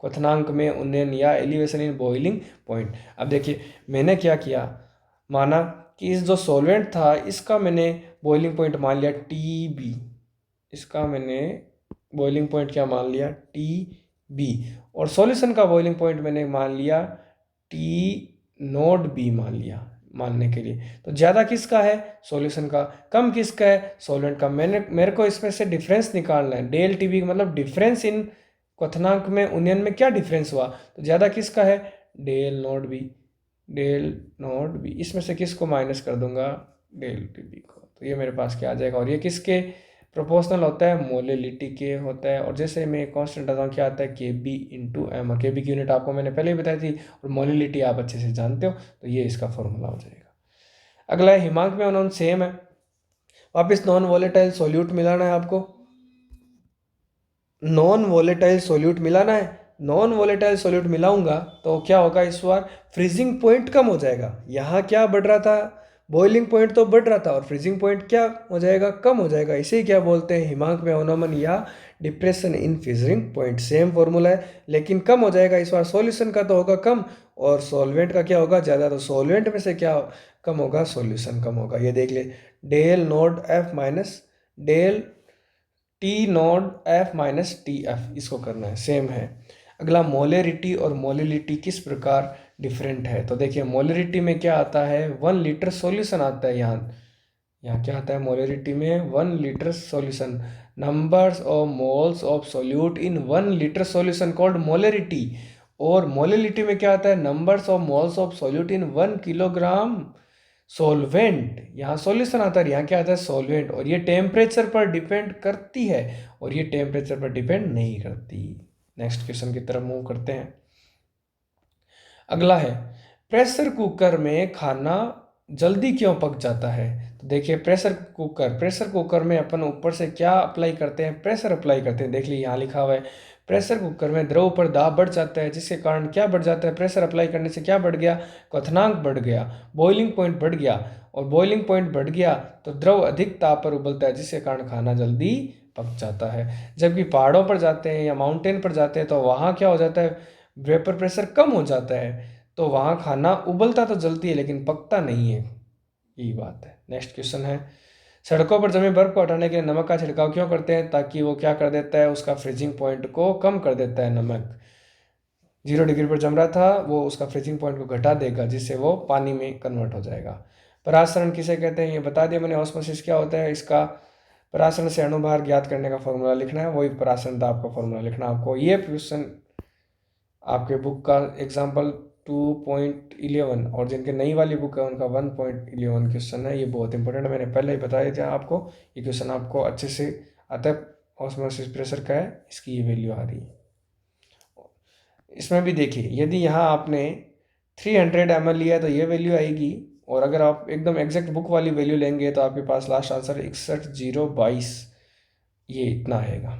S1: क्वथनांक में उन्नयन या एलिवेशन इन बॉइलिंग पॉइंट। अब देखिए मैंने क्या किया, माना कि इस जो सॉल्वेंट था इसका मैंने बॉइलिंग पॉइंट मान लिया TB, इसका मैंने बॉइलिंग पॉइंट क्या मान लिया TB और सॉल्यूशन का बॉइलिंग पॉइंट मैंने मान लिया T0B मान लिया मानने के लिए। तो ज़्यादा किसका है सॉल्यूशन का, कम किसका है सॉल्वेंट का। मेरे को इसमें से डिफरेंस निकालना है, डेल TB मतलब डिफरेंस इन क्वथनांक में उन्नयन में क्या डिफरेंस हुआ, तो ज़्यादा किसका है डेल नॉट बी, इसमें से किसको माइनस कर दूंगा डेल TB को। तो ये मेरे पास क्या आ जाएगा, और ये किसके प्रोपोर्शनल होता है मोलिलिटी के होता है। और जैसे मैं कांस्टेंट आता हूँ क्या आता है KB/M, और KB की यूनिट आपको मैंने पहले ही बताई थी और मोलिलिटी आप अच्छे से जानते हो, तो ये इसका फॉर्मूला हो जाएगा। अगला है हिमांक में अनोन सेम है, वापिस नॉन वोलेटाइल सोल्यूट मिलाना है आपको, नॉन वोलेटाइल सोल्यूट मिलाना है। नॉन वोलेटाइल सोल्यूट मिलाऊंगा तो क्या होगा इस बार फ्रीजिंग पॉइंट कम हो जाएगा। यहाँ क्या बढ़ रहा था बॉइलिंग पॉइंट तो बढ़ रहा था और फ्रीजिंग पॉइंट क्या हो जाएगा कम हो जाएगा। इसे क्या बोलते हैं हिमांक में अवनमन या depression in freezing point. Same formula है लेकिन कम हो जाएगा इस बार, सॉल्यूशन का तो होगा कम और सॉल्वेंट का क्या होगा ज़्यादा। तो सॉल्वेंट में से क्या कम होगा सॉल्यूशन कम होगा। ये देख ले del not F minus del T0F-TF इसको करना है, सेम है। अगला मोलरिटी और मोलिलिटी किस प्रकार डिफरेंट है। तो देखिए मोलरिटी में क्या आता है 1 लीटर सॉल्यूशन आता है, यहाँ क्या आता है मोलरिटी में 1 litre solution, numbers of moles of solute in 1 litre solution called molarity. और मोलिलिटी में क्या आता है numbers of moles of solute in 1 kilogram solvent. यहाँ सॉल्यूशन आता है यहाँ क्या आता है सॉल्वेंट, और ये टेम्परेचर पर डिपेंड करती है और ये टेम्परेचर पर डिपेंड नहीं करती। नेक्स्ट क्वेश्चन की तरफ मूव करते हैं। अगला है प्रेशर कुकर में खाना जल्दी क्यों पक जाता है। तो देखिए प्रेशर कुकर में अपन ऊपर से क्या अप्लाई करते हैं प्रेशर अप्लाई करते हैं। देख लीजिए यहाँ लिखा हुआ है प्रेशर कुकर में द्रव पर दाब बढ़ जाता है, जिसके कारण क्या बढ़ जाता है प्रेशर अप्लाई करने से क्या बढ़ गया क्वथनांक बढ़ गया, बॉइलिंग पॉइंट बढ़ गया, और बॉइलिंग पॉइंट बढ़ गया तो द्रव अधिक ताप पर उबलता है जिसके कारण खाना जल्दी पक जाता है। जबकि पहाड़ों पर जाते हैं या माउंटेन पर जाते हैं तो वहाँ क्या हो जाता है वेपर प्रेशर कम हो जाता है, तो वहाँ खाना उबलता तो जल्दी है लेकिन पकता नहीं है, यही बात है। नेक्स्ट क्वेश्चन है सड़कों पर जमे बर्फ को हटाने के लिए नमक का छिड़काव क्यों करते हैं? ताकि वो क्या कर देता है, उसका फ्रीजिंग पॉइंट को कम कर देता है। नमक 0 डिग्री पर जम रहा था, वो उसका फ्रीजिंग पॉइंट को घटा देगा, जिससे वो पानी में कन्वर्ट हो जाएगा। परासरण किसे कहते हैं, ये बता दिया मैंने। ऑस्मोसिस क्या होता है, इसका परासरण से अणुभार ज्ञात करने का फॉर्मूला लिखना है, वही परासरण था आपका फॉर्मूला लिखना आपको। ये क्वेश्चन आपके बुक का एग्जाम्पल 2.11 और जिनके नई वाली बुक है उनका 1.11 क्वेश्चन है। ये बहुत इंपॉर्टेंट है, मैंने पहले ही बताया था आपको। ये क्वेश्चन आपको अच्छे से आता है। ऑस्मोसिस प्रेशर का है, इसकी ये वैल्यू आ रही है। इसमें भी देखिए, यदि यहाँ आपने 300 ml लिया है तो ये वैल्यू आएगी, और अगर आप एकदम एग्जैक्ट बुक वाली वैल्यू लेंगे तो आपके पास लास्ट आंसर 61022, ये इतना आएगा।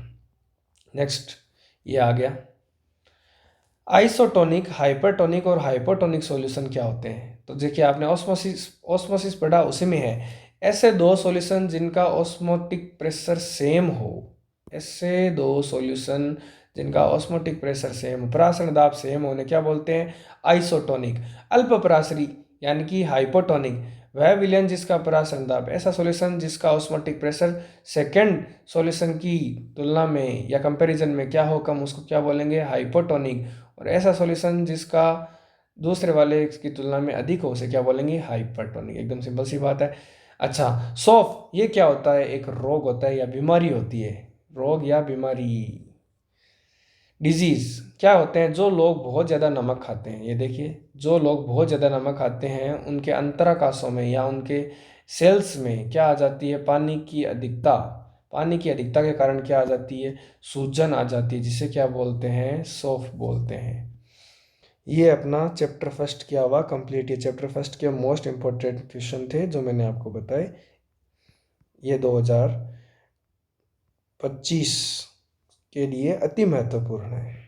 S1: नेक्स्ट ये आ गया। आइसोटोनिक, हाइपरटोनिक और हाइपोटोनिक सॉल्यूशन क्या होते हैं? तो देखिए, आपने ऑस्मोसिस पढ़ा, उसी में है ऐसे दो सॉल्यूशन जिनका ऑस्मोटिक प्रेशर सेम हो। ऐसे दो सॉल्यूशन जिनका ऑस्मोटिक प्रेशर सेम, परासरण दाब सेम होने क्या बोलते हैं? आइसोटोनिक। अल्प परासरी यानी कि हाइपोटोनिक, वह विलयन जिसका परासरण दाब, ऐसा सॉल्यूशन जिसका ऑस्मोटिक प्रेशर सेकेंड सॉल्यूशन की तुलना में या कंपैरिजन में क्या हो, कम, उसको क्या बोलेंगे? हाइपोटोनिक। और ऐसा सॉल्यूशन जिसका दूसरे वाले की तुलना में अधिक हो, उसे क्या बोलेंगे? हाइपरटोनिक। एकदम सिंपल सी बात है। अच्छा, सौफ ये क्या होता है? एक रोग होता है या बीमारी होती है, रोग या बीमारी, डिजीज। क्या होते हैं? जो लोग बहुत ज़्यादा नमक खाते हैं, ये देखिए, जो लोग बहुत ज़्यादा नमक खाते हैं उनके अंतराकाशों में या उनके सेल्स में क्या आ जाती है? पानी की अधिकता। पानी की अधिकता के कारण क्या आ जाती है? सूजन आ जाती है, जिसे क्या बोलते हैं? सौफ बोलते हैं। ये अपना चैप्टर फर्स्ट किया हुआ कंप्लीट। ये चैप्टर फर्स्ट के मोस्ट इंपॉर्टेंट क्वेश्चन थे जो मैंने आपको बताए। ये 2025 के लिए अति महत्वपूर्ण है।